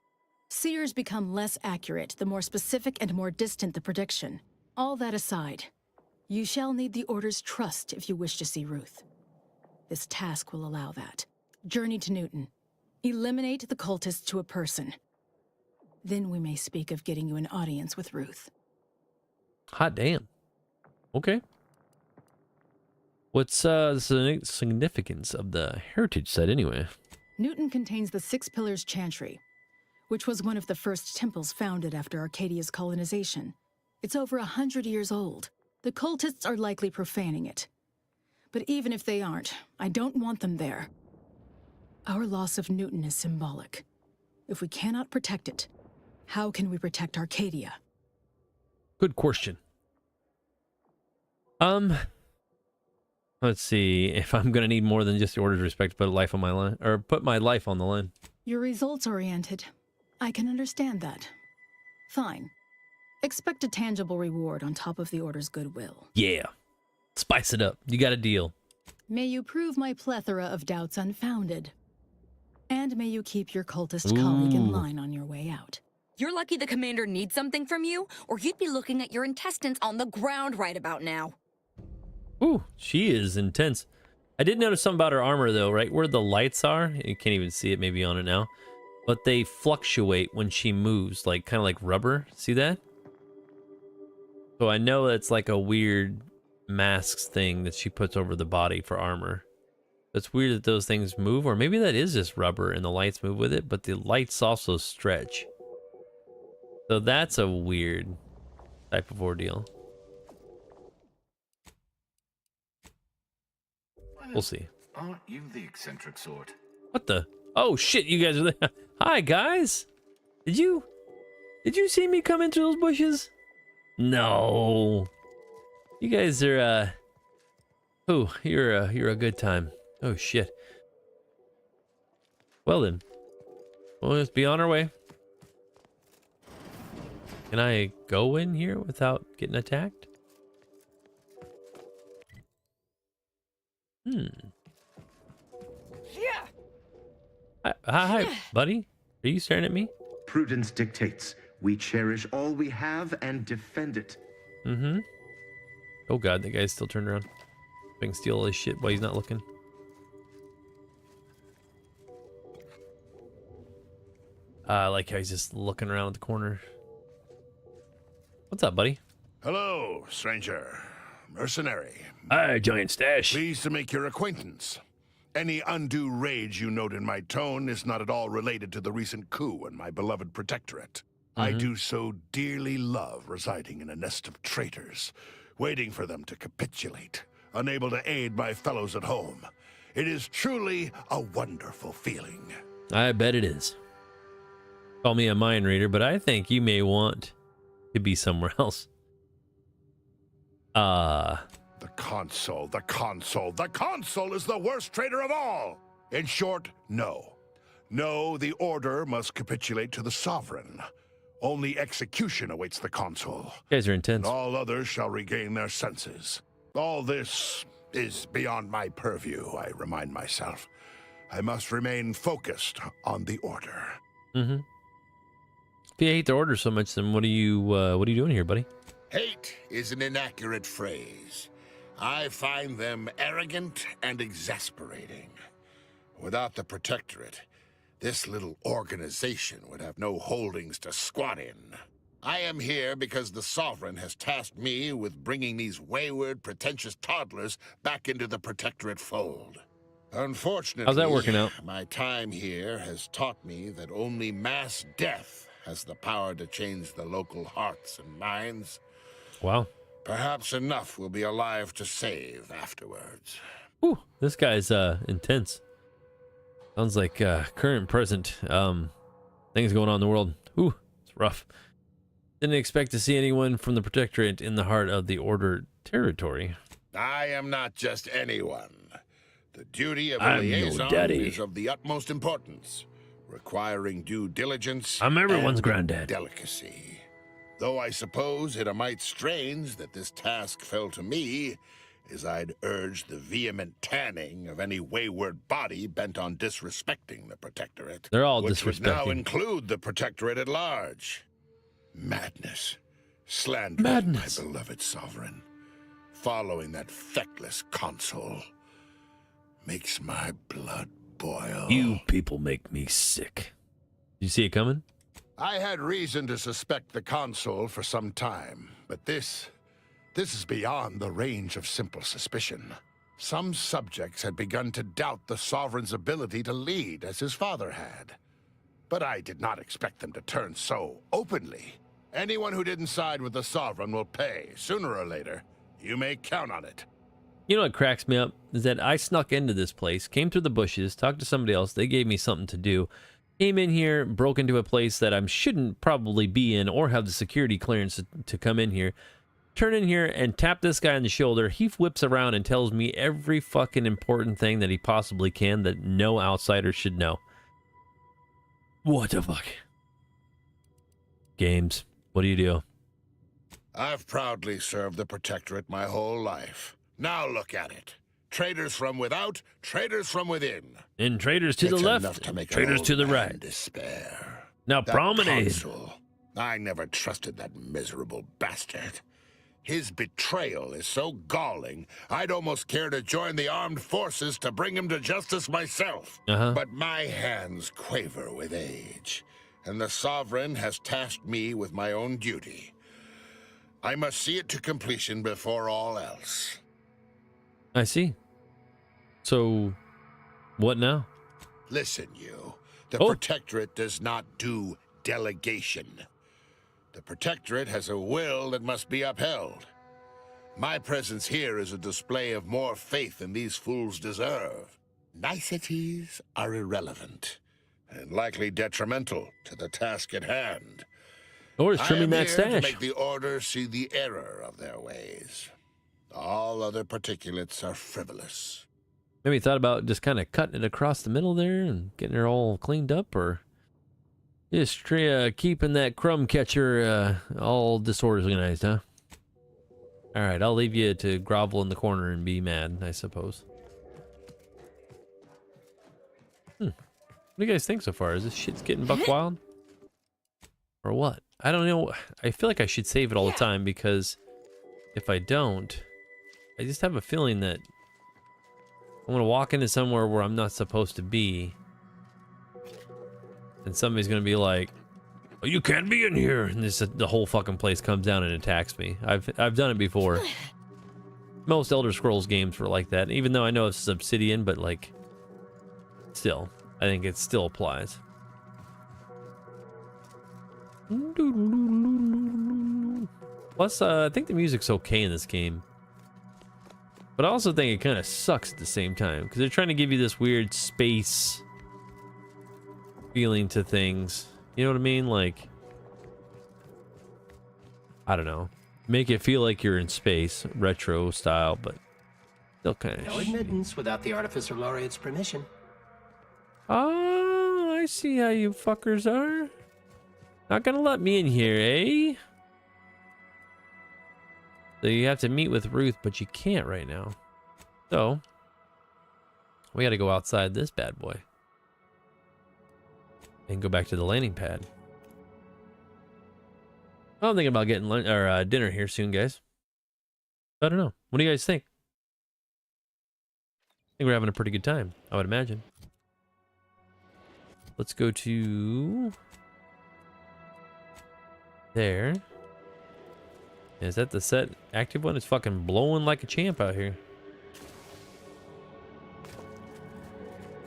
Seers become less accurate the more specific and more distant the prediction. All that aside, you shall need the Order's trust if you wish to see Ruth. This task will allow that. Journey to Newton. Eliminate the cultists to a person. Then we may speak of getting you an audience with Ruth. Hot damn. Okay. What's the significance of the heritage site anyway? Newton contains the Six Pillars Chantry, which was one of the first temples founded after Arcadia's colonization. It's over 100 years old. The cultists are likely profaning it. But even if they aren't, I don't want them there. Our loss of Newton is symbolic. If we cannot protect it, how can we protect Arcadia? Good question. Let's see. If I'm gonna need more than just the Order's respect to put life on my line, or put my life on the line. You're results-oriented. I can understand that. Fine. Expect a tangible reward on top of the Order's goodwill. Yeah. Spice it up. You got a deal. May you prove my plethora of doubts unfounded. And may you keep your cultist colleague in line on your way out. You're lucky the commander needs something from you, or you'd be looking at your intestines on the ground right about now. Ooh, she is intense. I did notice something about her armor, though, right where the lights are. You can't even see it maybe on it now. But they fluctuate when she moves, like kind of like rubber. See that? So I know it's like a weird masks thing that she puts over the body for armor. It's weird that those things move, or maybe that is just rubber and the lights move with it, but the lights also stretch. So that's a weird type of ordeal. We'll see. Aren't you the eccentric sort? What the? Oh shit, you guys are there. Hi guys. Did you see me come into those bushes? No. You guys are you're a good time. Oh shit. Well then. We'll just be on our way. Can I go in here without getting attacked? Hi, buddy. Are you staring at me? Prudence dictates we cherish all we have and defend it. Mm-hmm. Oh god, that guy's still turned around. I can steal all his shit while he's not looking. I like how he's just looking around at the corner. What's up, buddy? Hello, stranger. Mercenary. Hi, Giant Stash. Pleased to make your acquaintance. Any undue rage you note in my tone is not at all related to the recent coup in my beloved protectorate. I do so dearly love residing in a nest of traitors, waiting for them to capitulate, unable to aid my fellows at home. It is truly a wonderful feeling. I bet it is. Call me a mind reader, but I think you may want to be somewhere else. The consul is the worst traitor of all! In short, no. No, the order must capitulate to the sovereign. Only execution awaits the consul. You guys are intense. And all others shall regain their senses. All this is beyond my purview, I remind myself. I must remain focused on the order. Mm-hmm. If you hate the order so much, then what are you doing here, buddy? Hate is an inaccurate phrase. I find them arrogant and exasperating. Without the Protectorate, this little organization would have no holdings to squat in. I am here because the Sovereign has tasked me with bringing these wayward, pretentious toddlers back into the Protectorate fold. Unfortunately, how's that working out? My time here has taught me that only mass death has the power to change the local hearts and minds. Wow. Perhaps enough will be alive to save afterwards. Ooh, this guy's intense. Sounds like current, present things going on in the world. Ooh, it's rough. Didn't expect to see anyone from the Protectorate in the heart of the Order territory. I am not just anyone. The duty of a liaison is of the utmost importance, requiring due diligence. I'm everyone's and granddad. Delicacy. Though I suppose it a mite strange that this task fell to me, as I'd urge the vehement tanning of any wayward body bent on disrespecting the Protectorate. They're all which would now disrespecting. include the Protectorate at large. Madness. Slander my beloved Sovereign. Following that feckless consul makes my blood boil. You people make me sick. You see it coming? I had reason to suspect the consul for some time, but this is beyond the range of simple suspicion. Some subjects had begun to doubt the Sovereign's ability to lead as his father had. But I did not expect them to turn so openly. Anyone who didn't side with the Sovereign will pay, sooner or later. You may count on it. You know what cracks me up is that I snuck into this place, came through the bushes, talked to somebody else. They gave me something to do. Came in here, broke into a place that I shouldn't probably be in or have the security clearance to come in here. Turn in here and tap this guy on the shoulder. He whips around and tells me every fucking important thing that he possibly can that no outsider should know. What the fuck? Games. What do you do? I've proudly served the Protectorate my whole life. Now look at it. Traitors from without, traitors from within. And traitors to the left, and traitors to the right. Despair. Now That promenade. consul, I never trusted that miserable bastard. His betrayal is so galling, I'd almost care to join the armed forces to bring him to justice myself. But my hands quaver with age, and the Sovereign has tasked me with my own duty. I must see it to completion before all else. I see. So, what now? Listen, you. The Protectorate does not do delegation. The Protectorate has a will that must be upheld. My presence here is a display of more faith than these fools deserve. Niceties are irrelevant, and likely detrimental to the task at hand. Or is trimming that I am here stash. to make the Order see the error of their ways. All other particulates are frivolous. Maybe thought about just kind of cutting it across the middle there and getting it all cleaned up, or just keeping that crumb catcher all disorganized, huh? All right, I'll leave you to grovel in the corner and be mad, I suppose. What do you guys think so far? Is this shit's getting buck wild? Or what? I don't know. I feel like I should save it all the time, because if I don't, I just have a feeling that I'm gonna walk into somewhere where I'm not supposed to be, and somebody's gonna be like, "Oh, you can't be in here," and the whole fucking place comes down and attacks me. I've done it before. Most Elder Scrolls games were like that, even though I know it's Obsidian, but like, still, I think it still applies. Plus, I think the music's okay in this game. But I also think it kind of sucks at the same time, because they're trying to give you this weird space feeling to things. You know what I mean? Like, I don't know. Make it feel like you're in space, retro style, but still kind of No admittance without the Artificer Laureate's permission. Oh, I see how you fuckers are. Not gonna let me in here, eh? So you have to meet with Ruth, but you can't right now. So, We got to go outside this bad boy and go back to the landing pad. I'm thinking about getting lunch or dinner here soon, guys. I don't know. What do you guys think? I think we're having a pretty good time, I would imagine. Let's go to there. Is that the set active one? It's fucking blowing like a champ out here.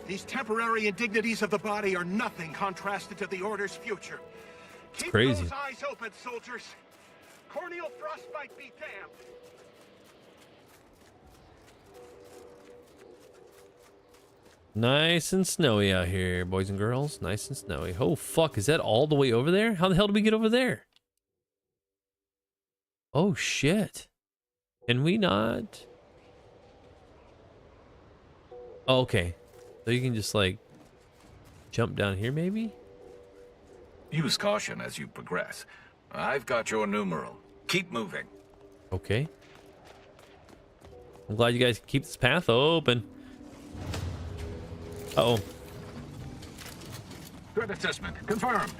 These temporary indignities of the body are nothing contrasted to the Order's future. It's crazy. Keep those eyes open, soldiers. Corneal frostbite be damned. Nice and snowy out here, boys and girls. Nice and snowy. Oh, fuck. Is that all the way over there? How the hell did we get over there? Oh, shit. Can we not? Oh, okay. So you can just, like, jump down here, maybe? Use caution as you progress. I've got your numeral. Keep moving. Okay. I'm glad you guys keep this path open. Uh-oh. Threat assessment confirmed.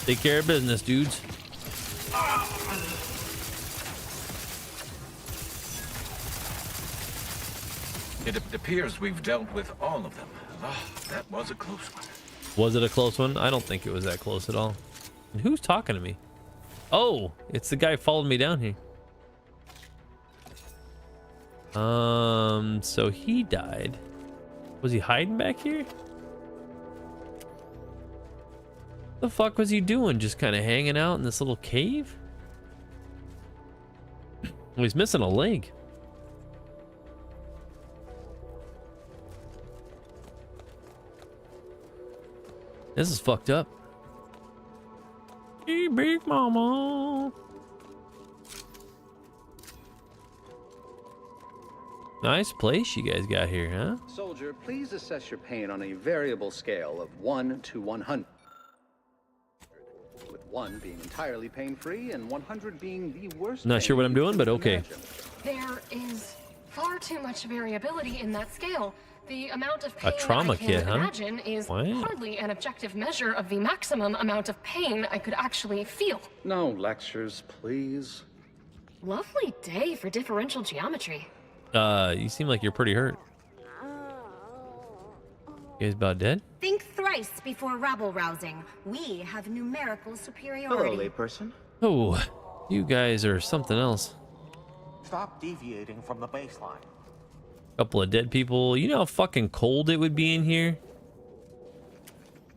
Take care of business, dudes. It appears we've dealt with all of them. Oh, that was a close one. Was it a close one? I don't think it was that close at all. And who's talking to me? Oh, it's the guy who followed me down here. So he died. Was he hiding back here? The fuck was he doing? Just kind of hanging out in this little cave? Well, he's missing a leg. This is fucked up. Hey, big mama. Nice place you guys got here, huh? Soldier, please assess your pain on a variable scale of 1 to 100. With 1 being entirely pain-free and 100 being the worst. Not sure what I'm doing, but okay. There is far too much variability in that scale. The amount of pain A trauma I can kit, huh? imagine is hardly an objective measure of the maximum amount of pain I could actually feel. No lectures, please. Lovely day for differential geometry. You seem like you're pretty hurt. You guys about dead? Think thrice before rabble-rousing. We have numerical superiority. Hello, layperson. Oh, you guys are something else. Stop deviating from the baseline. Couple of dead people. You know how fucking cold it would be in here?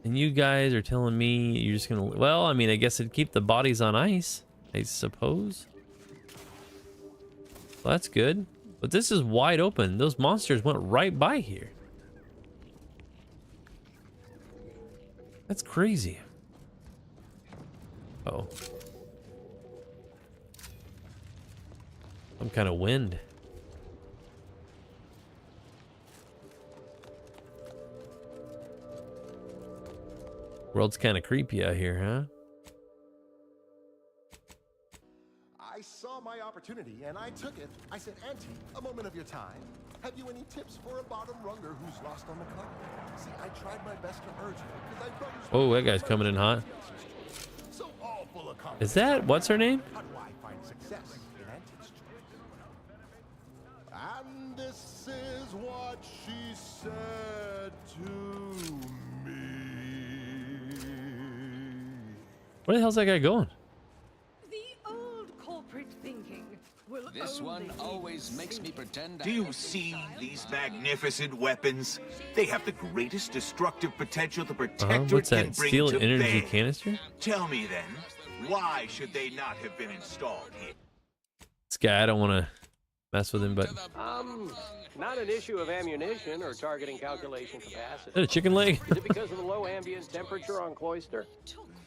And you guys are telling me you're just gonna... Well, I mean, I guess it'd keep the bodies on ice, I suppose. Well, that's good. But this is wide open. Those monsters went right by here. That's crazy. Uh-oh. Some kind of wind. World's kind of creepy out here, huh? I saw my opportunity and I took it. I said, Auntie, a moment of your time. Have you any tips for a bottom runger who's lost on the clock? See, I tried my best to urge her because I brothers. Oh, that guy's coming in hot. So all full of Is that what's her name? How do I find success in Auntie's choice? And this is what she said to me. Where the hell's that guy going? This one always makes me pretend. Do you see these magnificent weapons? They have the greatest destructive potential the Protector what's can that? bring Steel to energy bear. canister? Tell me then, why should they not have been installed here? This guy, I don't want to mess with him, but... Not an issue of ammunition or targeting calculation capacity. Is that a chicken leg? Is it because of the low ambient temperature on Cloister?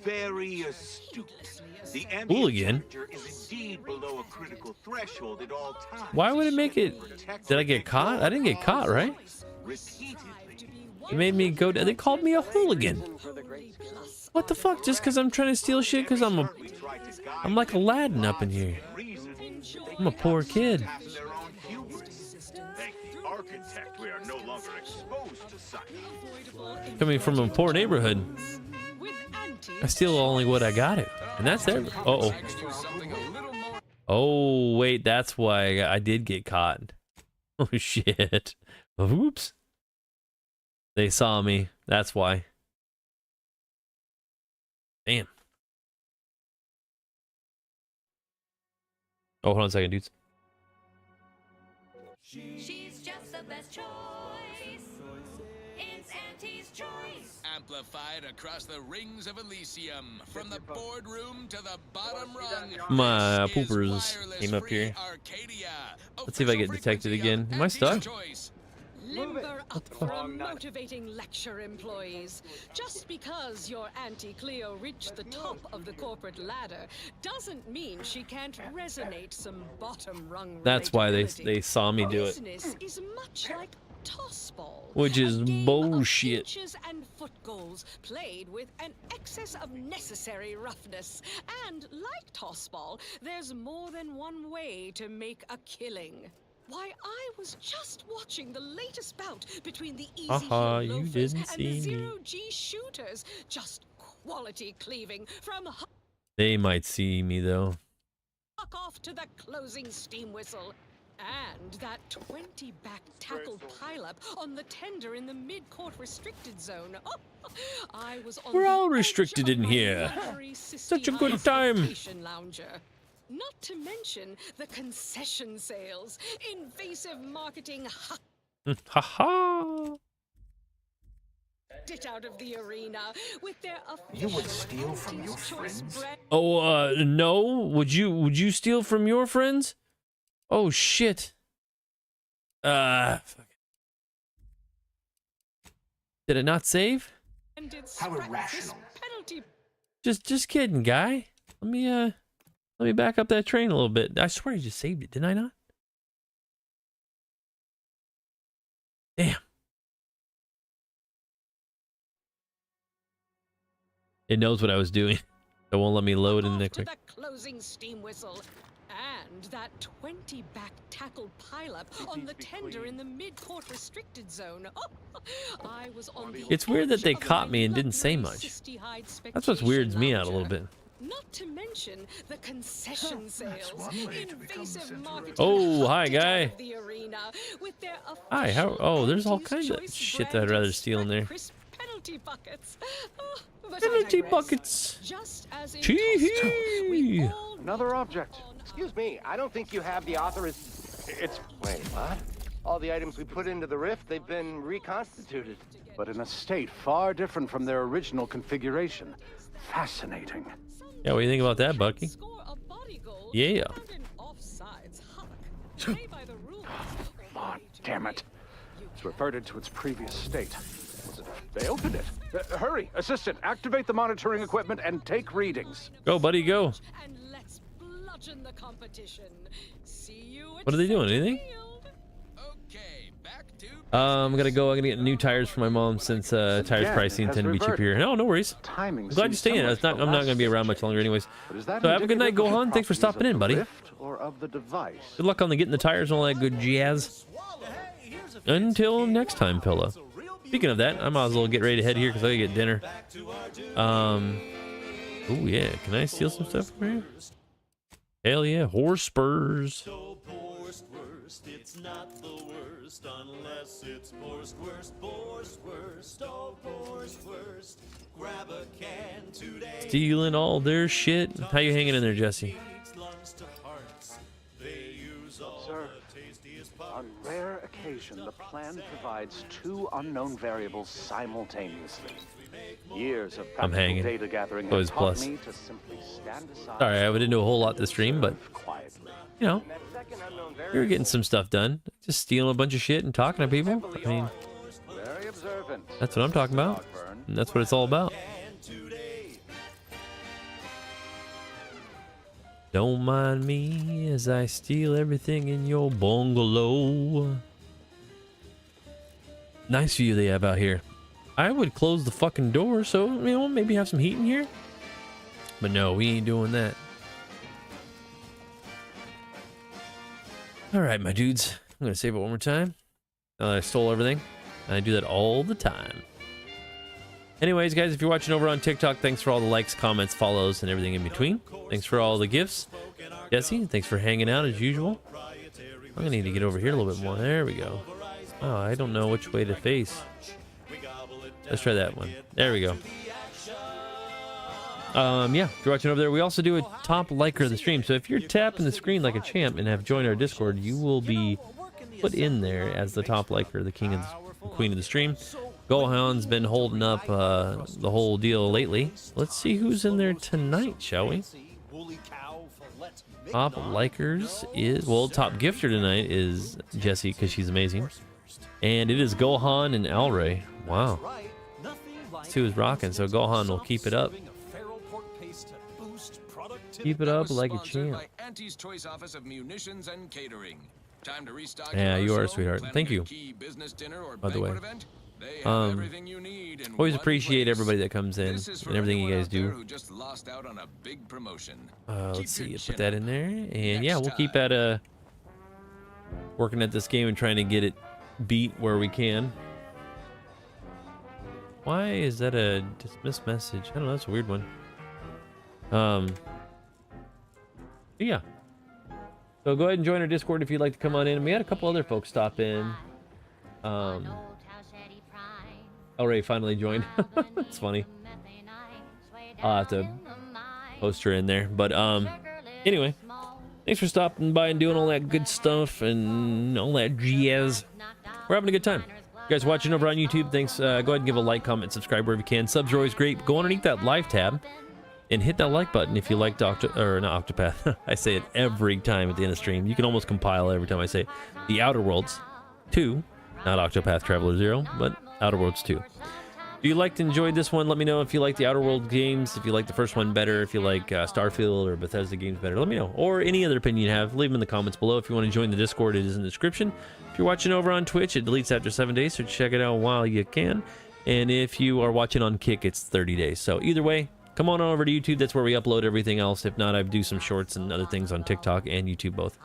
Very astute. The ambient Hooligan? temperature is indeed below a critical threshold at all times. Why would it make it... Did I get caught? I didn't get caught, right? It made me go... They called me a hooligan. What the fuck? Just because I'm trying to steal shit? Because I'm like Aladdin up in here. I'm a poor kid. Thank the architect, we are no longer exposed to such. Coming from a poor neighborhood, I steal only what I got it, and that's there. Uh-oh. Oh, wait, that's why I did get caught. Oh, shit. Oops. They saw me. That's why. Damn. Oh, hold on a second, dudes. She's just the best choice. It's Auntie's choice. Amplified across the rings of Elysium, from the boardroom to the bottom rung. My poopers came up here. Let's see if I get detected again. Am I stuck? Limber up from motivating lecture employees. Just because your Auntie Cleo reached the top of the corporate ladder doesn't mean she can't resonate some bottom rung. That's why they saw me do it. Business is much like tossball, which is bullshit. Inches and foot goals played with an excess of necessary roughness. And like tossball, there's more than one way to make a killing. Why, I was just watching the latest bout between the easy you didn't and see the me. zero-G shooters. Just quality cleaving from They might see me though. huck off to the closing steam whistle. And that 20-back tackle pileup on the tender in the mid-court restricted zone. I was on We're the all edge restricted of in my here. luxury Such a good time. vacation lounger. Not to mention the concession sales, invasive marketing Haha. it out of the arena with their You would steal from your friends? Oh, no. Would you steal from your friends? Oh shit. Fuck. Did it not save? How irrational. Just kidding, guy. Let me back up that train a little bit. I swear I just saved it, didn't I not? Damn. It knows what I was doing. It won't let me load in there quick. the closing steam whistle. And that 20-back tackle pileup on the tender in the mid-court restricted zone. I was on the It's weird that they edge of caught my me and didn't say luxury much. cystihide That's what weirds me out a lounger. little bit. Not to mention the concession sales, invasive marketing. Oh, hi, hucked it out guy. of the arena with their Hi, how? Oh, there's all Auntie's kinds of Choice shit that I'd rather steal in there. crisp penalty buckets. But I Penalty digress. buckets. Just as in Chee-hee. Another object. Excuse me, I don't think you have the author. It's. Wait, what? All the items we put into the rift, they've been reconstituted. But in a state far different from their original configuration. Fascinating. Yeah, what do you think about that, Bucky? Yeah. Oh, damn it. It's reverted to its previous state. They opened it. Hurry, assistant, activate the monitoring equipment and take readings. Go, buddy, go. The competition. See you What are they doing? Anything? I'm gonna go. I'm gonna get new tires for my mom since tires probably tend to be cheaper here. No, no worries. I'm glad you stay in. I'm not gonna be around much longer, anyways. So have a good night, Gohan. Thanks for stopping in, buddy. Or of the device. Good luck on getting the tires and all that good jazz. Until next time, Pillow. Speaking of that, I might as well get ready to head here because I gotta get dinner. Oh yeah, can I steal some stuff from here? Hell yeah, horse spurs. It's not the worst unless it's Borst worst, Borst worst, oh Borst worst. Grab a can today. Stealing all their shit. How you hanging in there, Jesse? Sir, on rare occasion, the plan provides two unknown variables simultaneously. Years of I'm hanging. data gathering Always have taught plus. me to simply stand aside. Sorry, I didn't do a whole lot this stream, but you know, we were getting some stuff done. Just stealing a bunch of shit and talking to people. I mean, Very observant. that's what I'm talking about. And that's what it's all about. Don't mind me as I steal everything in your bungalow. Nice view they have out here. I would close the fucking door so, you know, maybe have some heat in here. But no, we ain't doing that. All right, my dudes. I'm going to save it one more time. Now that I stole everything. And I do that all the time. Anyways, guys, if you're watching over on TikTok, thanks for all the likes, comments, follows, and everything in between. Thanks for all the gifts. Jesse, thanks for hanging out as usual. I'm gonna need to get over here a little bit more. There we go. Oh, I don't know which way to face. Let's try that one. There we go. Yeah, if you're watching over there, we also do a top liker of the stream. So if you're tapping the screen like a champ and have joined our Discord, you will be put in there as the top liker, the king of the queen of the stream. Gohan's been holding up the whole deal lately. Let's see who's in there tonight, shall we? Top likers is, well, top gifter tonight is Jessie because she's amazing. And it is Gohan and Alray. Wow. These two is rocking, so Gohan will keep it up. Keep it up like a champ. Yeah, you are, sweetheart. Thank you. By the way. Always appreciate everybody that comes in and everything you guys do. Let's see, put that in there, and yeah, we'll keep at working at this game and trying to get it beat where we can. Why is that a dismissed message? I don't know, that's a weird one. Yeah. So go ahead and join our Discord if you'd like to come on in. We had a couple other folks stop in. Already finally joined. It's funny. I'll have to post her in there. But anyway, thanks for stopping by and doing all that good stuff and all that jazz. We're having a good time. You guys watching over on YouTube, thanks. Go ahead and give a like, comment, subscribe wherever you can. Subs are always great. Go underneath that live tab and hit that like button if you liked not Octopath. I say it every time at the end of stream. You can almost compile every time I say it. The Outer Worlds 2, not Octopath Traveler 0, but Outer Worlds 2. If you liked and enjoyed this one, let me know if you like the Outer World games, if you like the first one better, if you like Starfield or Bethesda games better, let me know. Or any other opinion you have, leave them in the comments below. If you want to join the Discord, it is in the description. If you're watching over on Twitch, it deletes after 7 days, so check it out while you can. And if you are watching on Kick, it's 30 days. So either way, come on over to YouTube. That's where we upload everything else. If not, I do some shorts and other things on TikTok and YouTube both.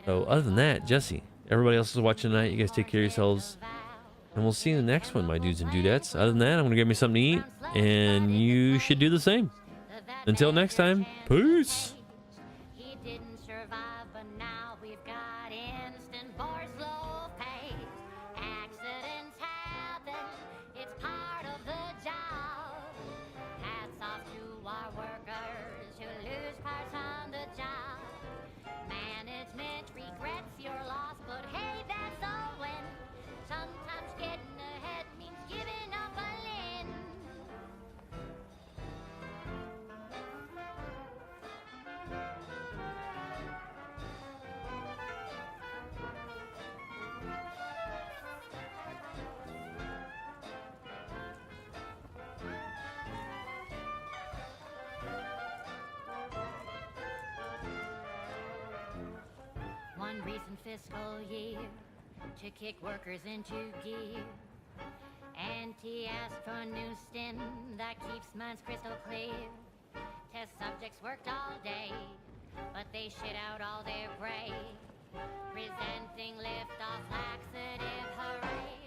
So other than that, Jesse, everybody else is watching tonight. You guys take care of yourselves. And we'll see you in the next one, my dudes and dudettes. Other than that, I'm going to get me something to eat. And you should do the same. Until next time, peace. One recent fiscal year to kick workers into gear. Auntie asked for new stim that keeps minds crystal clear. Test subjects worked all day, but they shit out all their gray. Presenting liftoff laxative, hooray.